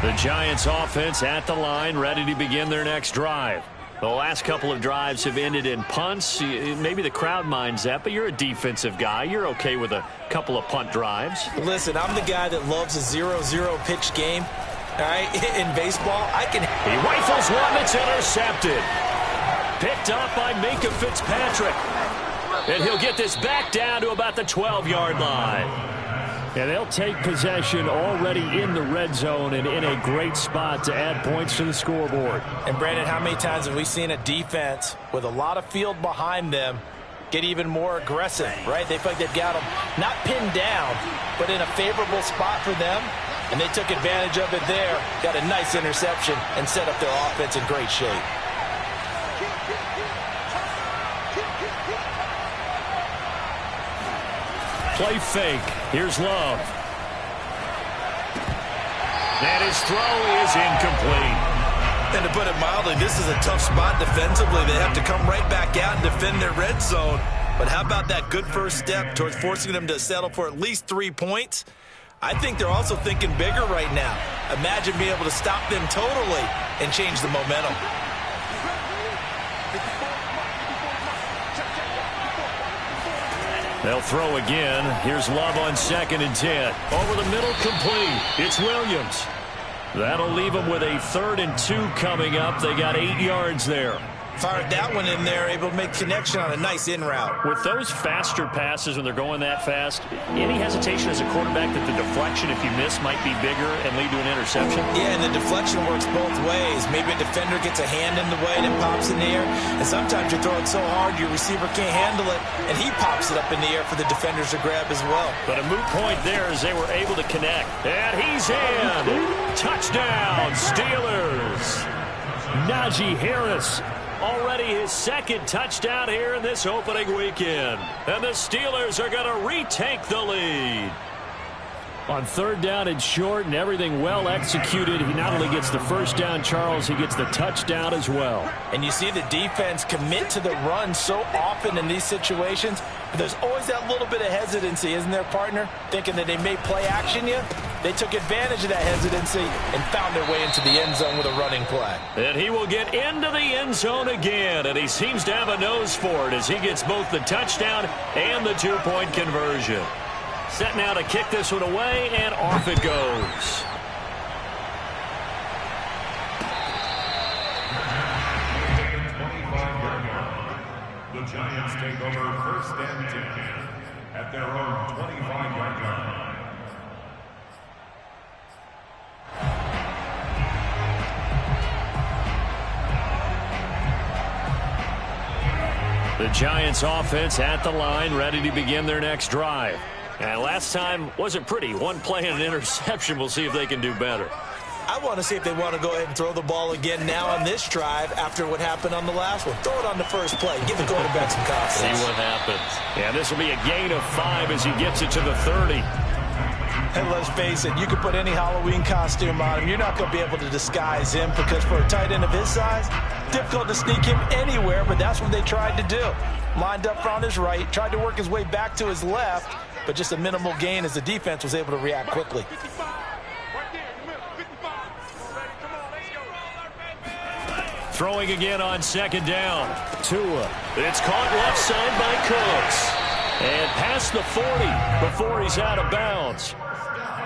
Speaker 1: The Giants offense at the line, ready to begin their next drive. The last couple of drives have ended in punts. Maybe the crowd minds that, but you're a defensive guy. You're okay with a couple of punt drives.
Speaker 2: Listen, I'm the guy that loves a 0-0 pitch game. All right, in baseball,
Speaker 1: He rifles one that's intercepted. Picked up by Minka Fitzpatrick. And he'll get this back down to about the 12-yard line. And they'll take possession already in the red zone and in a great spot to add points to the scoreboard.
Speaker 2: And, Brandon, how many times have we seen a defense with a lot of field behind them get even more aggressive, right? They feel like they've got them not pinned down, but in a favorable spot for them. And they took advantage of it there, got a nice interception, and set up their offense in great shape.
Speaker 1: play fake. Here's Love. And his throw is incomplete.
Speaker 2: And to put it mildly, this is a tough spot defensively. They have to come right back out and defend their red zone. But how about that good first step towards forcing them to settle for at least 3 points? I think they're also thinking bigger right now. Imagine being able to stop them totally and change the momentum.
Speaker 1: They'll throw again. Here's Love on 2nd and 10. Over the middle, complete. It's Williams. That'll leave them with a 3rd and 2 coming up. They got 8 yards there.
Speaker 2: Fired that one in there, able to make connection on a nice in route.
Speaker 1: With those faster passes when they're going that fast, any hesitation as a quarterback that the deflection, if you miss, might be bigger and lead to an interception?
Speaker 2: Yeah, and the deflection works both ways. Maybe a defender gets a hand in the way and it pops in the air. And sometimes you throw it so hard your receiver can't handle it, and he pops it up in the air for the defenders to grab as well.
Speaker 1: But a moot point there as they were able to connect. And he's in. Touchdown, Steelers. Najee Harris. Already his 2nd touchdown here in this opening weekend. And the Steelers are going to retake the lead. On 3rd down and short and everything well executed, he not only gets the first down, Charles, he gets the touchdown as well.
Speaker 2: And you see the defense commit to the run so often in these situations, but there's always that little bit of hesitancy, isn't there, partner? Thinking that they may play action you. They took advantage of that hesitancy and found their way into the end zone with a running play.
Speaker 1: And he will get into the end zone again, and he seems to have a nose for it as he gets both the touchdown and the 2-point conversion. Set now to kick this one away, and off it goes.
Speaker 4: The Giants take over 1st and 10 at their own 25-yard line.
Speaker 1: The Giants offense at the line, ready to begin their next drive. And last time wasn't pretty. One play and an interception. We'll see if they can do better.
Speaker 2: I want to see if they want to go ahead and throw the ball again now on this drive after what happened on the last one. Throw it on the first play. Give the quarterback some confidence.
Speaker 1: See what happens. Yeah, this will be a gain of 5 as he gets it to the 30.
Speaker 2: And let's face it, you can put any Halloween costume on him. You're not going to be able to disguise him because for a tight end of his size, difficult to sneak him anywhere, but that's what they tried to do. Lined up on his right, tried to work his way back to his left, but just a minimal gain as the defense was able to react quickly.
Speaker 1: Throwing again on 2nd down. Tua. It's caught left side by Cooks. And past the 40 before he's out of bounds.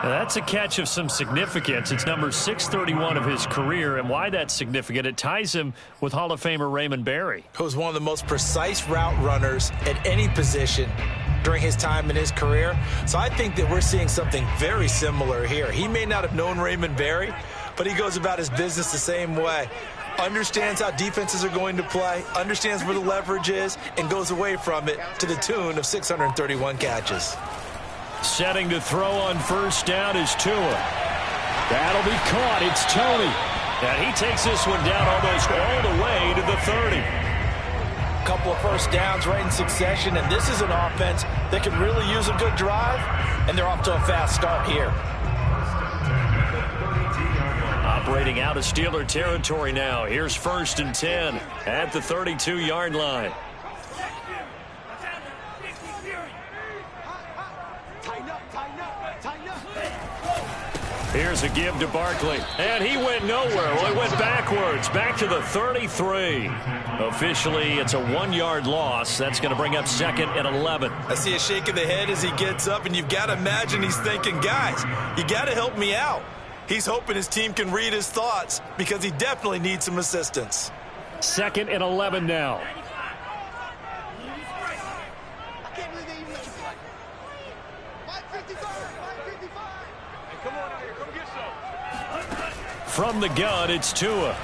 Speaker 1: Now that's a catch of some significance. It's number 631 of his career, and why that's significant, it ties him with Hall of Famer Raymond Berry.
Speaker 2: Who's one of the most precise route runners at any position during his time in his career. So I think that we're seeing something very similar here. He may not have known Raymond Berry, but he goes about his business the same way. Understands how defenses are going to play, understands where the leverage is, and goes away from it to the tune of 631 catches.
Speaker 1: Setting to throw on 1st down is Tua. That'll be caught. It's Tony. And he takes this one down almost all the way to the 30.
Speaker 2: A couple of first downs right in succession, and this is an offense that can really use a good drive, and they're off to a fast start here.
Speaker 1: Operating out of Steeler territory now. Here's 1st and 10 at the 32-yard line. Here's a give to Barkley. And he went nowhere. Well, he went backwards. Back to the 33. Officially, it's a 1-yard loss. That's going to bring up 2nd and 11.
Speaker 2: I see a shake of the head as he gets up, and you've got to imagine he's thinking, guys, you got to help me out. He's hoping his team can read his thoughts because he definitely needs some assistance.
Speaker 1: 2nd and 11 now. From the gun, it's Tua.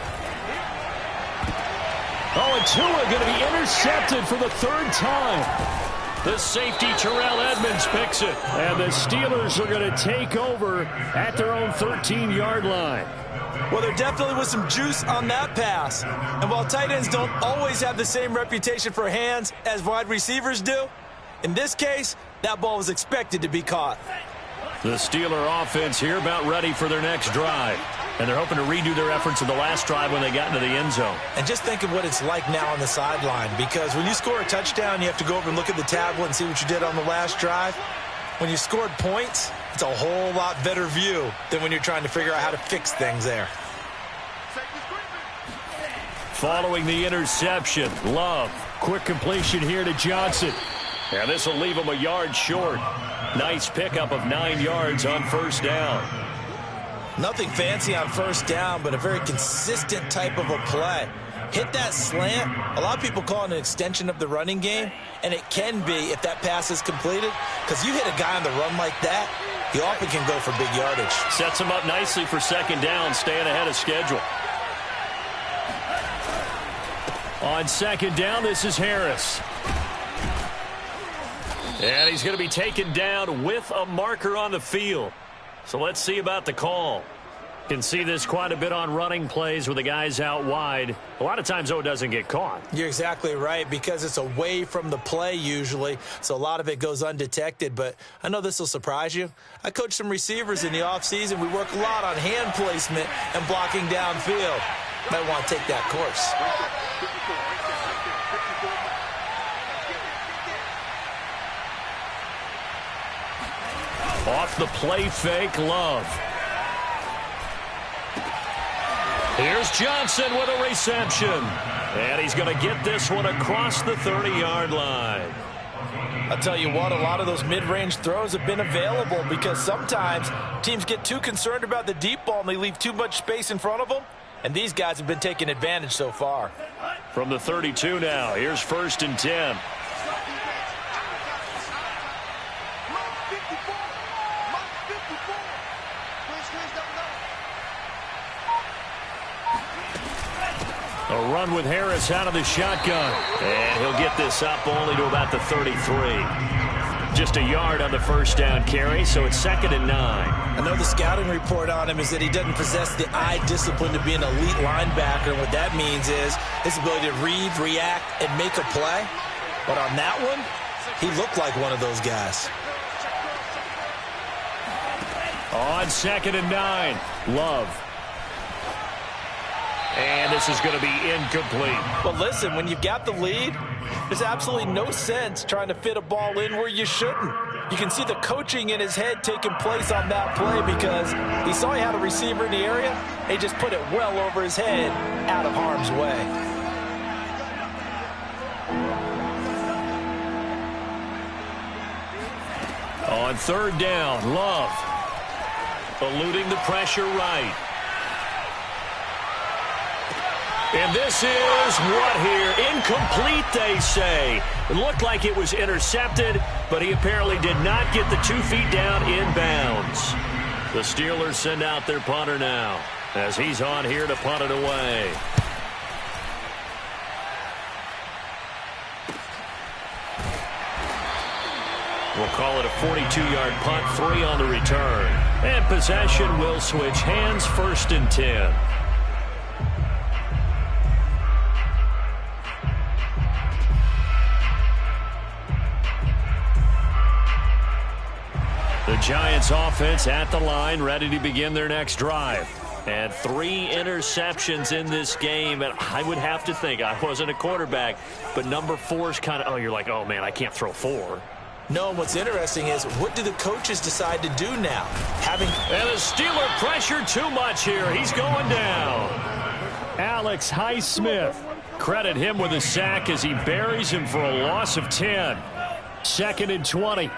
Speaker 1: Oh, and Tua going to be intercepted for the 3rd time. The safety, Terrell Edmonds, picks it. And the Steelers are going to take over at their own 13-yard line.
Speaker 2: Well, there definitely was some juice on that pass. And while tight ends don't always have the same reputation for hands as wide receivers do, in this case, That ball was expected to be caught.
Speaker 1: The Steeler offense here about ready for their next drive. And they're hoping to redo their efforts in the last drive when they got into the end zone.
Speaker 2: And just think of what it's like now on the sideline, because when you score a touchdown, you have to go over and look at the tablet and see what you did on the last drive. When you scored points, it's a whole lot better view than when you're trying to figure out how to fix things there.
Speaker 1: Following the interception, Love. Quick completion here to Johnson. And this will leave him a yard short. Nice pickup of 9 yards on first down.
Speaker 2: Nothing fancy on first down, but a very consistent type of a play. Hit that slant. A lot of people call it an extension of the running game, and it can be if that pass is completed, because you hit a guy on the run like that, he often can go for big yardage.
Speaker 1: Sets him up nicely for second down, staying ahead of schedule. On second down, this is Harris. And he's going to be taken down with a marker on the field. So let's see about the call. Can see this quite a bit on running plays with the guys out wide. A lot of times, though, it doesn't get caught.
Speaker 2: You're exactly right, because it's away from the play usually, so a lot of it goes undetected. But I know this will surprise you. I coach some receivers in the offseason. We work a lot on hand placement and blocking downfield. Might want to take that course.
Speaker 1: Off the play fake, Love. Here's Johnson with a reception. And he's going to get this one across the 30-yard line.
Speaker 2: I'll tell you what, a lot of those mid-range throws have been available, because sometimes teams get too concerned about the deep ball and they leave too much space in front of them. And these guys have been taking advantage so far.
Speaker 1: From the 32 now, here's 1st and 10. A run with Harris out of the shotgun. And he'll get this up only to about the 33. Just a yard on the first down carry, so it's 2nd and 9.
Speaker 2: I know the scouting report on him is that he doesn't possess the eye discipline to be an elite linebacker. And what that means is his ability to read, react, and make a play. But on that one, he looked like one of those guys.
Speaker 1: On 2nd and 9, Love. And this is going to be incomplete.
Speaker 2: But listen, when you've got the lead, there's absolutely no sense trying to fit a ball in where you shouldn't. You can see the coaching in his head taking place on that play, because he saw he had a receiver in the area. He just put it well over his head, out of harm's way.
Speaker 1: On 3rd down, Love. Eluding the pressure right. And this is what here? Incomplete, they say. It looked like it was intercepted, but he apparently did not get the 2 feet down in bounds. The Steelers send out their punter now, as he's on here to punt it away. We'll call it a 42-yard punt, 3 on the return. And possession will switch hands, 1st and 10. The Giants offense at the line, ready to begin their next drive. And 3 interceptions in this game. And I would have to think, I wasn't a quarterback, but number 4 is kind of, oh, you're like, oh, man, I can't throw 4.
Speaker 2: No, what's interesting is, what do the coaches decide to do now?
Speaker 1: And the Steeler pressure too much here. He's going down. Alex Highsmith. Credit him with a sack as he buries him for a loss of 10. 2nd and 20.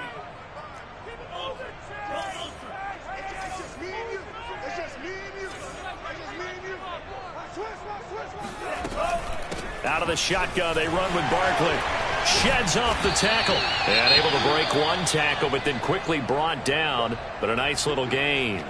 Speaker 1: Out of the shotgun, they run with Barkley. Sheds off the tackle. And able to break one tackle, but then quickly brought down. But a nice little gain.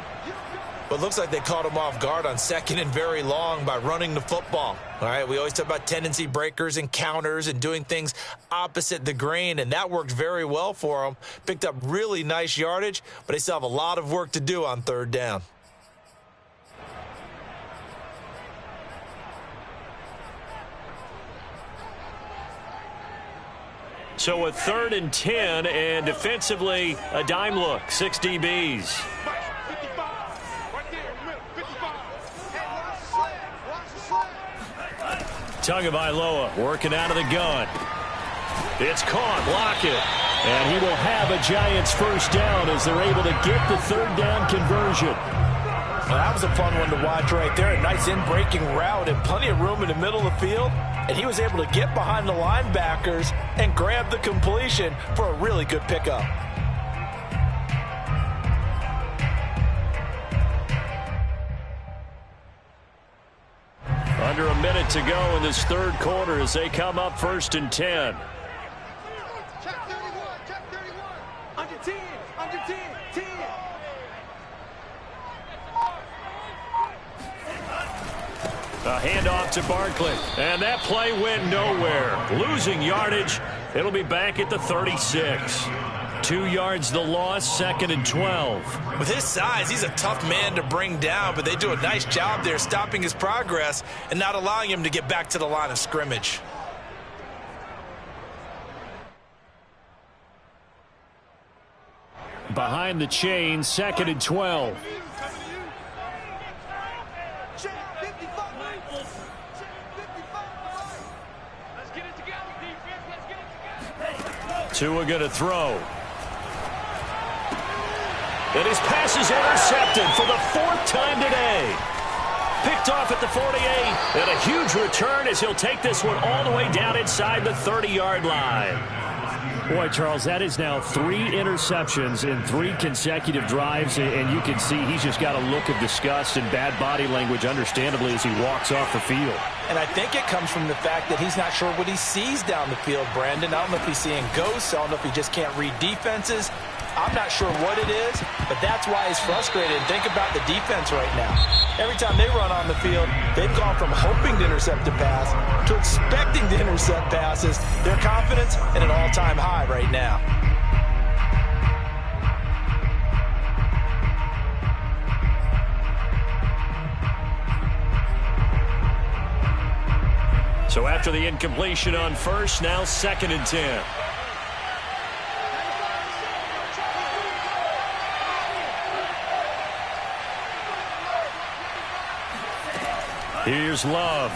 Speaker 2: But it looks like they caught him off guard on 2nd and very long by running the football. All right, we always talk about tendency breakers and counters and doing things opposite the grain, and that worked very well for them. Picked up really nice yardage, but they still have a lot of work to do on 3rd down.
Speaker 1: So a 3rd and 10, and defensively, a dime look, 6 DBs. Tagovailoa working out of the gun. It's caught, block it. And he will have a Giants first down as they're able to get the 3rd down conversion.
Speaker 2: Well, that was a fun one to watch right there. A nice in-breaking route and plenty of room in the middle of the field. And he was able to get behind the linebackers and grab the completion for a really good pickup.
Speaker 1: Under a minute to go in this 3rd quarter as they come up 1st and 10.
Speaker 3: Check 31, check 31. Under 10, under 10, 10.
Speaker 1: A handoff to Barkley, and that play went nowhere. Losing yardage. It'll be back at the 36. 2 yards the loss, 2nd and 12.
Speaker 2: With his size, he's a tough man to bring down, but they do a nice job there stopping his progress and not allowing him to get back to the line of scrimmage.
Speaker 1: Behind the chain, 2nd and 12. Tua going to throw. And his pass is intercepted for the 4th time today. Picked off at the 48. And a huge return as he'll take this one all the way down inside the 30-yard line. Boy, Charles, that is now 3 interceptions in 3 consecutive drives, and you can see he's just got a look of disgust and bad body language, understandably, as he walks off the field.
Speaker 2: And I think it comes from the fact that he's not sure what he sees down the field, Brandon. I don't know if he's seeing ghosts. I don't know if he just can't read defenses. I'm not sure what it is, but that's why he's frustrated. And think about the defense right now. Every time they run on the field, they've gone from hoping to intercept a pass to expecting to intercept passes. Their confidence at an all-time high right now.
Speaker 1: So after the incompletion on 1st, now 2nd and 10. Here's Love.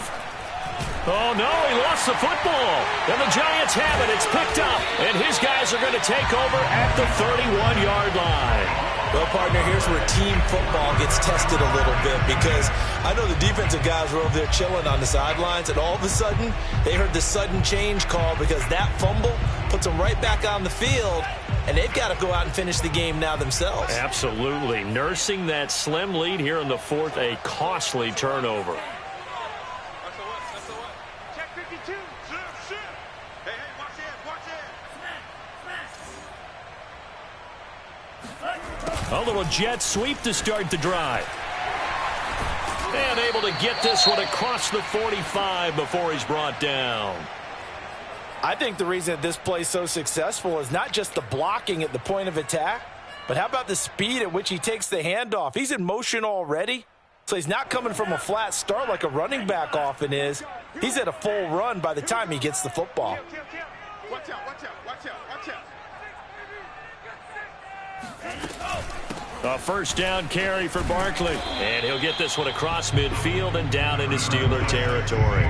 Speaker 1: Oh, no, he lost the football. And the Giants have it. It's picked up. And his guys are going to take over at the 31-yard line.
Speaker 2: Well, partner, here's where team football gets tested a little bit, because I know the defensive guys were over there chilling on the sidelines, and all of a sudden, they heard the sudden change call because that fumble puts them right back on the field, and they've got to go out and finish the game now themselves.
Speaker 1: Absolutely. Nursing that slim lead here in the 4th, a costly turnover.
Speaker 3: Check 52. Shit. Hey, watch it.
Speaker 1: A little jet sweep to start the drive. And able to get this one across the 45 before he's brought down.
Speaker 2: I think the reason that this play is so successful is not just the blocking at the point of attack, but how about the speed at which he takes the handoff? He's in motion already, so he's not coming from a flat start like a running back often is. He's at a full run by the time he gets the football.
Speaker 3: Watch out.
Speaker 1: A 1st down carry for Barkley. And he'll get this one across midfield and down into Steeler territory.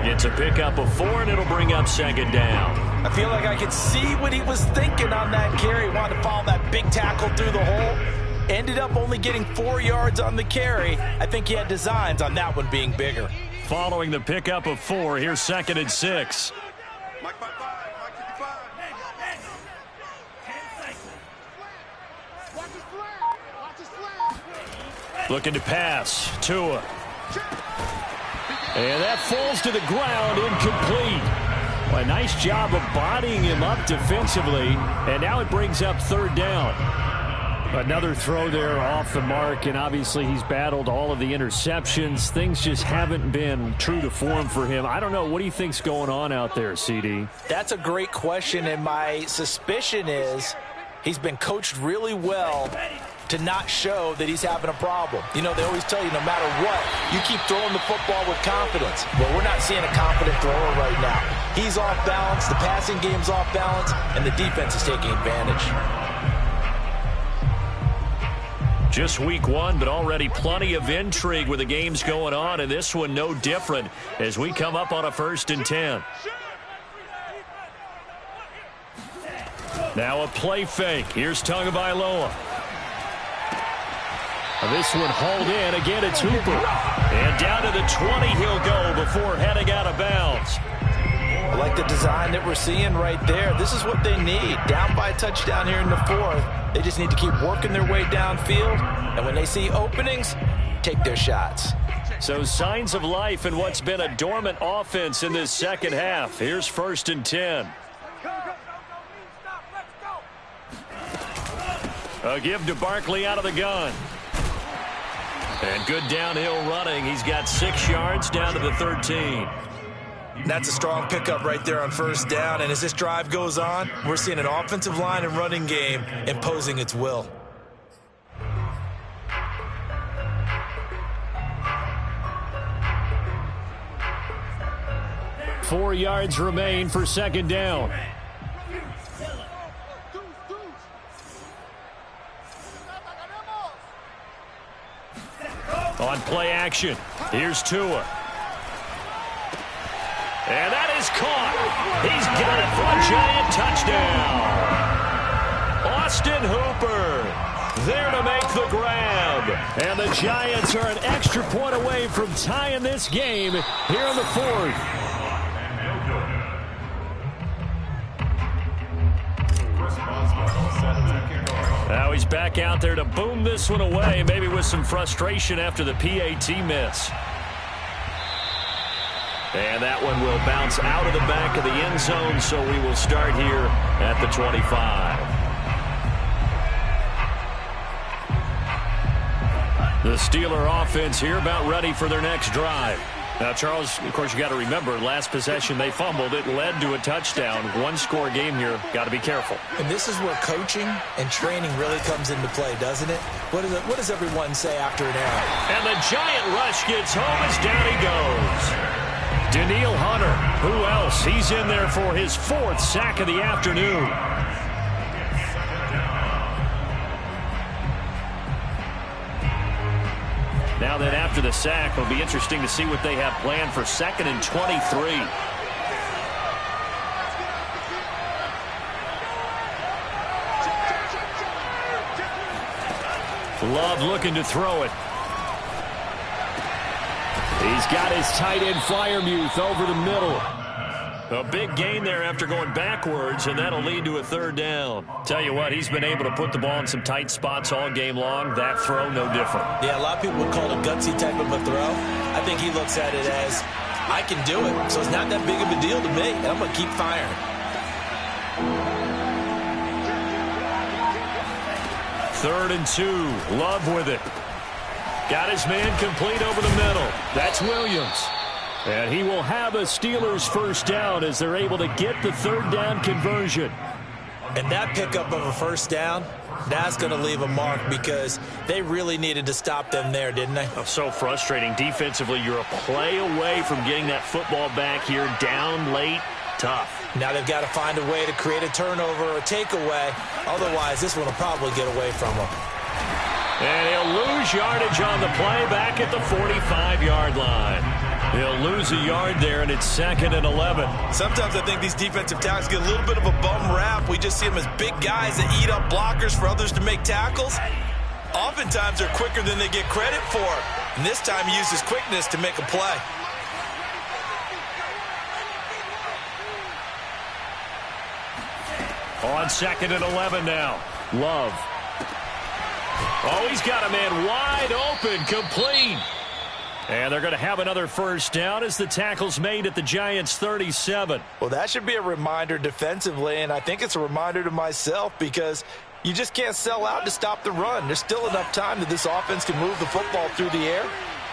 Speaker 1: It's a pickup of 4, and it'll bring up 2nd down.
Speaker 2: I feel like I could see what he was thinking on that carry. He wanted to follow that big tackle through the hole. Ended up only getting 4 yards on the carry. I think he had designs on that one being bigger.
Speaker 1: Following the pickup of 4, here's 2nd and 6.
Speaker 3: Mike 55, Mike 55. Watch his flag.
Speaker 1: Looking to pass. Tua. And that falls to the ground, incomplete. Well, a nice job of bodying him up defensively, and now it brings up 3rd down. Another throw there off the mark, and obviously he's battled all of the interceptions. Things just haven't been true to form for him. I don't know. What do you think's going on out there, CD?
Speaker 2: That's a great question, and my suspicion is he's been coached really well to not show that he's having a problem. You know, they always tell you no matter what, you keep throwing the football with confidence. Well, we're not seeing a confident thrower right now. He's off balance, the passing game's off balance, and the defense is taking advantage.
Speaker 1: Just week one, but already plenty of intrigue with the games going on, and this one no different as we come up on a 1st and 10. Now a play fake. Here's Tagovailoa. This one hauled in. Again, it's Hooper. And down to the 20 he'll go before heading out of bounds.
Speaker 2: I like the design that we're seeing right there. This is what they need. Down by a touchdown here in the 4th. They just need to keep working their way downfield. And when they see openings, take their shots.
Speaker 1: So signs of life in what's been a dormant offense in this second half. Here's 1st and 10. A give to Barkley out of the gun. And good downhill running. He's got 6 yards down to the 13.
Speaker 2: That's a strong pickup right there on 1st down. And as this drive goes on, we're seeing an offensive line and running game imposing its will.
Speaker 1: Four yards remain for 2nd down. On play action, here's Tua. And that is caught. He's got it for a giant touchdown. Austin Hooper there to make the grab. And the Giants are an extra point away from tying this game here in the 4th. Now he's back out there to boom this one away, maybe with some frustration after the PAT miss. And that one will bounce out of the back of the end zone, so we will start here at the 25. The Steeler offense here about ready for their next drive. Now, Charles, of course, you got to remember, last possession they fumbled. It led to a touchdown. One-score game here. Got to be careful.
Speaker 2: And this is where coaching and training really comes into play, doesn't it? What does everyone say after an error?
Speaker 1: And the giant rush gets home as down he goes. Daniil Hunter, who else? He's in there for his 4th sack of the afternoon. Now then, after the sack, it'll be interesting to see what they have planned for 2nd and 23. Love looking to throw it. He's got his tight end Freiermuth over the middle. A big gain there after going backwards, and that'll lead to a 3rd down. Tell you what, he's been able to put the ball in some tight spots all game long. That throw, no different.
Speaker 2: Yeah, a lot of people would call it a gutsy type of a throw. I think he looks at it as, I can do it, so it's not that big of a deal to me, and I'm going to keep firing.
Speaker 1: 3rd and 2. Love with it. Got his man complete over the middle. That's Williams. And he will have a Steelers 1st down as they're able to get the 3rd down conversion.
Speaker 2: And that pickup of a 1st down, that's going to leave a mark because they really needed to stop them there, didn't they?
Speaker 1: Oh, so frustrating. Defensively, you're a play away from getting that football back here down late. Tough.
Speaker 2: Now they've got to find a way to create a turnover or a takeaway. Otherwise, this one will probably get away from them.
Speaker 1: And he'll lose yardage on the play back at the 45-yard line. He'll lose a yard there, and it's 2nd and 11.
Speaker 2: Sometimes I think these defensive tackles get a little bit of a bum rap. We just see them as big guys that eat up blockers for others to make tackles. Oftentimes they're quicker than they get credit for. And this time he uses quickness to make a play.
Speaker 1: On 2nd and 11 now. Love. Oh, he's got a man wide open, complete. And they're going to have another 1st down as the tackle's made at the Giants' 37.
Speaker 2: Well, that should be a reminder defensively, and I think it's a reminder to myself because you just can't sell out to stop the run. There's still enough time that this offense can move the football through the air,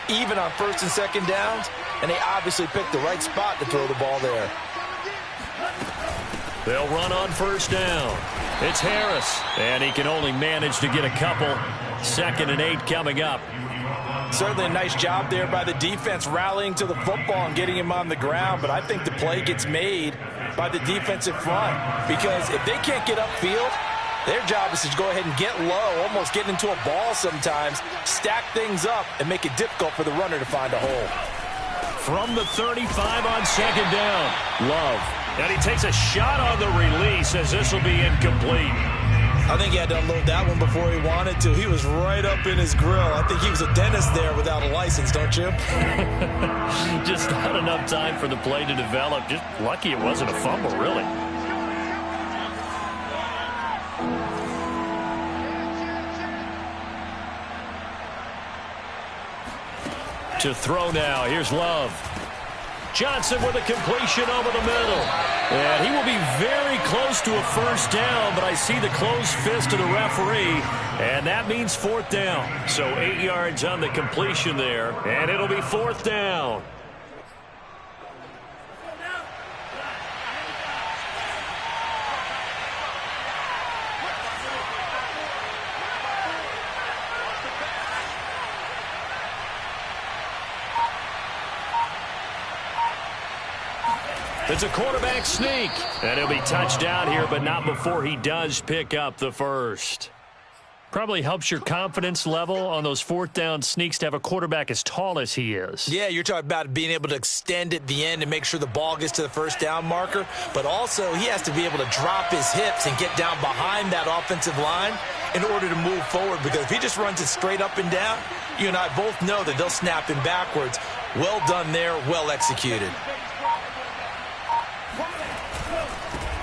Speaker 2: even on 1st and 2nd downs, and they obviously picked the right spot to throw the ball there.
Speaker 1: They'll run on first down. It's Harris, and he can only manage to get a couple. 2nd and 8 coming up.
Speaker 2: Certainly a nice job there by the defense rallying to the football and getting him on the ground, but I think the play gets made by the defensive front because if they can't get upfield, their job is to go ahead and get low, almost get into a ball sometimes, stack things up, and make it difficult for the runner to find a hole.
Speaker 1: From the 35 on 2nd down, Love. And he takes a shot on the release as this will be incomplete.
Speaker 2: I think he had to unload that one before he wanted to. He was right up in his grill. I think he was a dentist there without a license, don't you?
Speaker 1: Just not enough time for the play to develop. Just lucky it wasn't a fumble, really. To throw now. Here's Love. Johnson with a completion over the middle. And he will be very close to a first down, but I see the closed fist of the referee, and that means 4th down. So 8 yards on the completion there, and it'll be 4th down. It's a quarterback sneak, and he'll be touched down here, but not before he does pick up the first. Probably helps your confidence level on those 4th down sneaks to have a quarterback as tall as he is.
Speaker 2: Yeah, you're talking about being able to extend at the end and make sure the ball gets to the first down marker, but also he has to be able to drop his hips and get down behind that offensive line in order to move forward, because if he just runs it straight up and down, you and I both know that they'll snap him backwards. Well done there, well executed.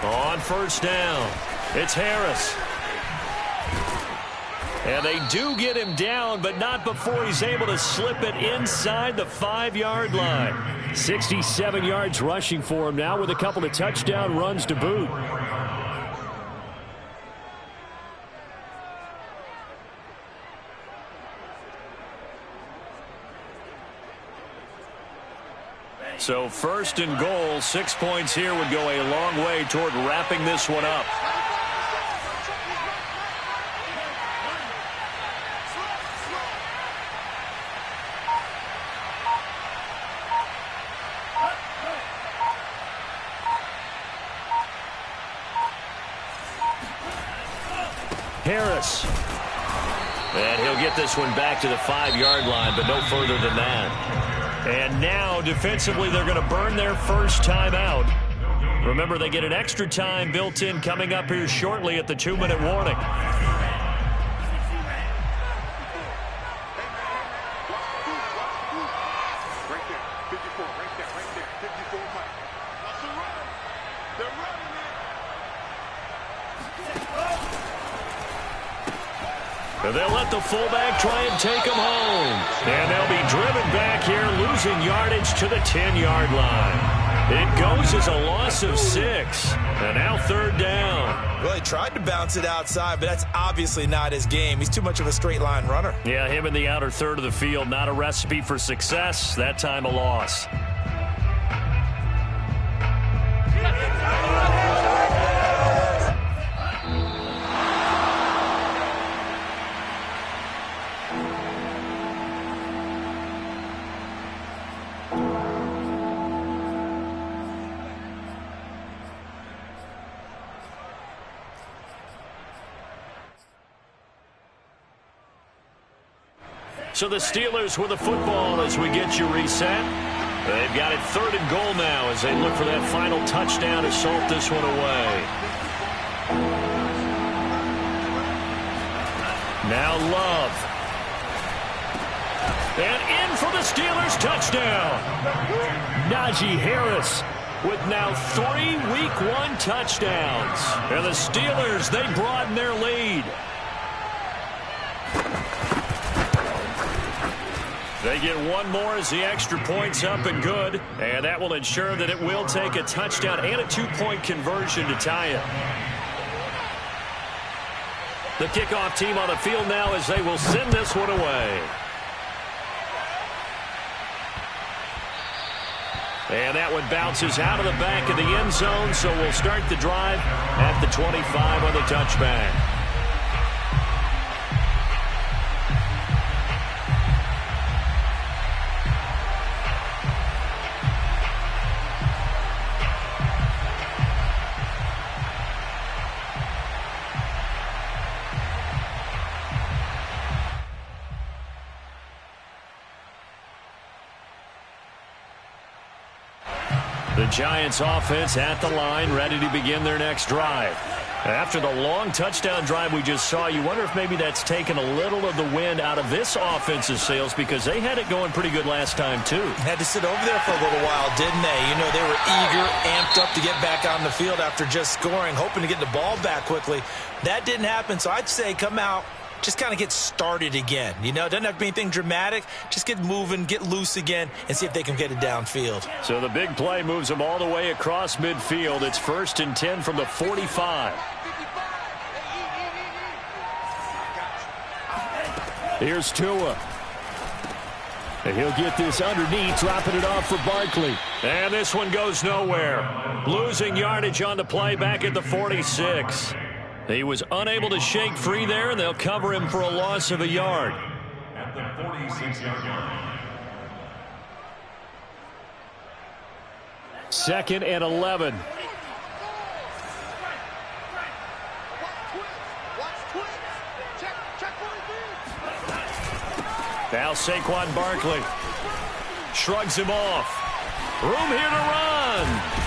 Speaker 1: On first down, it's Harris. And they do get him down, but not before he's able to slip it inside the 5-yard line. 67 yards rushing for him now with a couple of touchdown runs to boot. So 1st and goal, 6 points here would go a long way toward wrapping this one up. Harris. And he'll get this one back to the 5-yard line, but no further than that. And now, defensively, they're going to burn their first time out. Remember, they get an extra time built in coming up here shortly at the 2-minute warning. And they'll let the fullback try and take him home. And they'll be driven back here, losing yardage to the 10-yard line. It goes as a loss of 6. And now 3rd down.
Speaker 2: Well, he tried to bounce it outside, but that's obviously not his game. He's too much of a straight line runner.
Speaker 1: Yeah, him in the outer third of the field, not a recipe for success. That time a loss. So the Steelers with the football as we get you reset. They've got it 3rd and goal now as they look for that final touchdown to salt this one away. Now Love. And in for the Steelers touchdown. Najee Harris with now 3 Week 1 touchdowns. And the Steelers, they broaden their lead. They get one more as the extra point's up and good. And that will ensure that it will take a touchdown and a 2-point conversion to tie it. The kickoff team on the field now as they will send this one away. And that one bounces out of the back of the end zone, so we'll start the drive at the 25 on the touchback. The Giants offense at the line, ready to begin their next drive. After the long touchdown drive we just saw, you wonder if maybe that's taken a little of the wind out of this offense's sails, because they had it going pretty good last time too.
Speaker 2: Had to sit over there for a little while, didn't they? You know, they were eager, amped up to get back on the field after just scoring, hoping to get the ball back quickly. That didn't happen, so I'd say come out, just kind of get started again. You know, it doesn't have to be anything dramatic. Just get moving, get loose again, and see if they can get it downfield. So the big play moves them all the way across midfield. It's 1st and 10 from the 45. Here's Tua. And he'll get this underneath, dropping it off for Barkley. And this one goes nowhere. Losing yardage on the play back at the 46. He was unable to shake free there, and they'll cover him for a loss of a yard.
Speaker 4: At the 46-yard line.
Speaker 1: 2nd and 11. Now Saquon Barkley shrugs him off. Room here to run.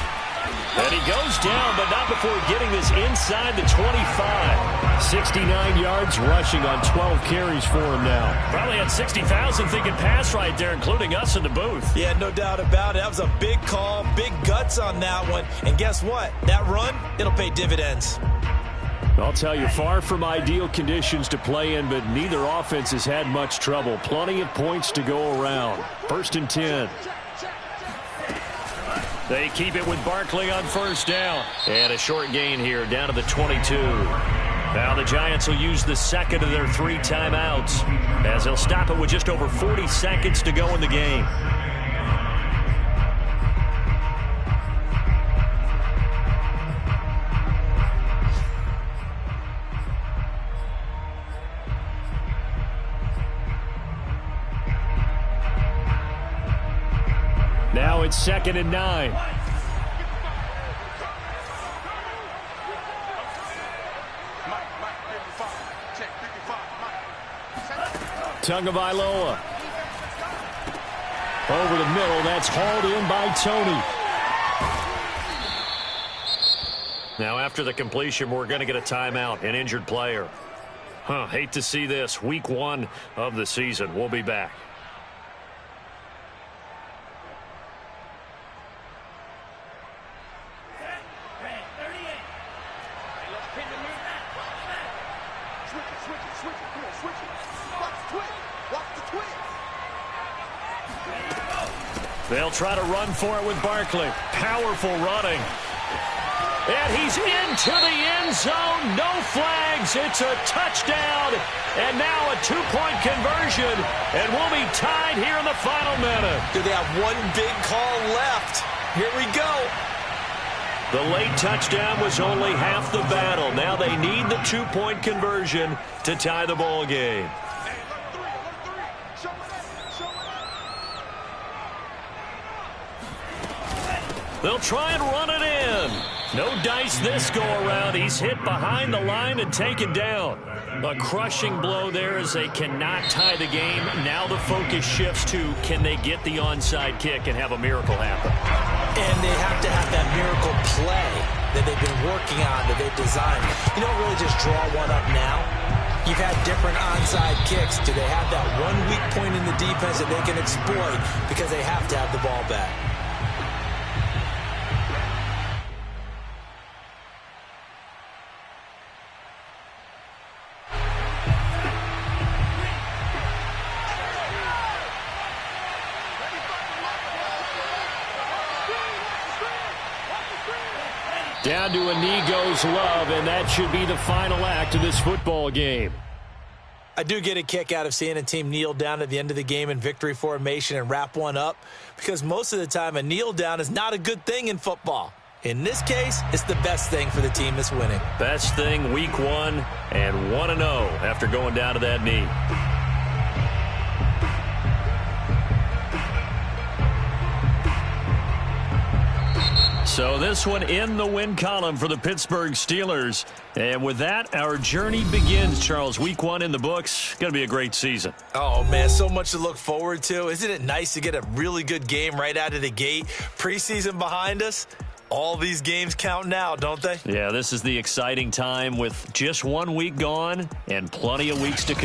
Speaker 1: And he goes down, but not before getting this inside the 25. 69 yards rushing on 12 carries for him now. Probably had 60,000 thinking pass right there, including us in the booth.
Speaker 2: Yeah, no doubt about it. That was a big call, big guts on that one. And guess what? That run, it'll pay dividends.
Speaker 1: I'll tell you, far from ideal conditions to play in, but neither offense has had much trouble. Plenty of points to go around. 1st and 10. They keep it with Barkley on 1st down. And a short gain here down to the 22. Now the Giants will use the 2nd of their 3 timeouts, as they'll stop it with just over 40 seconds to go in the game. Now it's 2nd and 9. Tagovailoa. Over the middle. That's hauled in by Tony. Now after the completion, we're going to get a timeout, an injured player. Hate to see this. Week 1 of the season. We'll be back. They'll try to run for it with Barkley. Powerful running. And he's into the end zone. No flags. It's a touchdown. And now a 2-point conversion. And we'll be tied here in the final minute.
Speaker 2: Do they have one big call left? Here we go.
Speaker 1: The late touchdown was only half the battle. Now they need the 2-point conversion to tie the ball game. They'll try and run it in. No dice this go-around. He's hit behind the line and taken down. A crushing blow there as they cannot tie the game. Now the focus shifts to, can they get the onside kick and have a miracle happen?
Speaker 2: And they have to have that miracle play that they've been working on, that they've designed. You don't really just draw one up now. You've had different onside kicks. Do they have that one weak point in the defense that they can exploit because they have to have the ball back?
Speaker 1: Down to a knee goes Love, and that should be the final act of this football game.
Speaker 2: I do get a kick out of seeing a team kneel down at the end of the game in victory formation and wrap one up, because most of the time a kneel down is not a good thing in football. In this case, it's the best thing for the team that's winning.
Speaker 1: Best thing week 1 and 1-0 after going down to that knee. So this one in the win column for the Pittsburgh Steelers. And with that, our journey begins, Charles. Week 1 in the books. Going to be a great season.
Speaker 2: Oh, man, so much to look forward to. Isn't it nice to get a really good game right out of the gate? Preseason behind us. All these games count now, don't they?
Speaker 1: Yeah, this is the exciting time with just 1 week gone and plenty of weeks to come.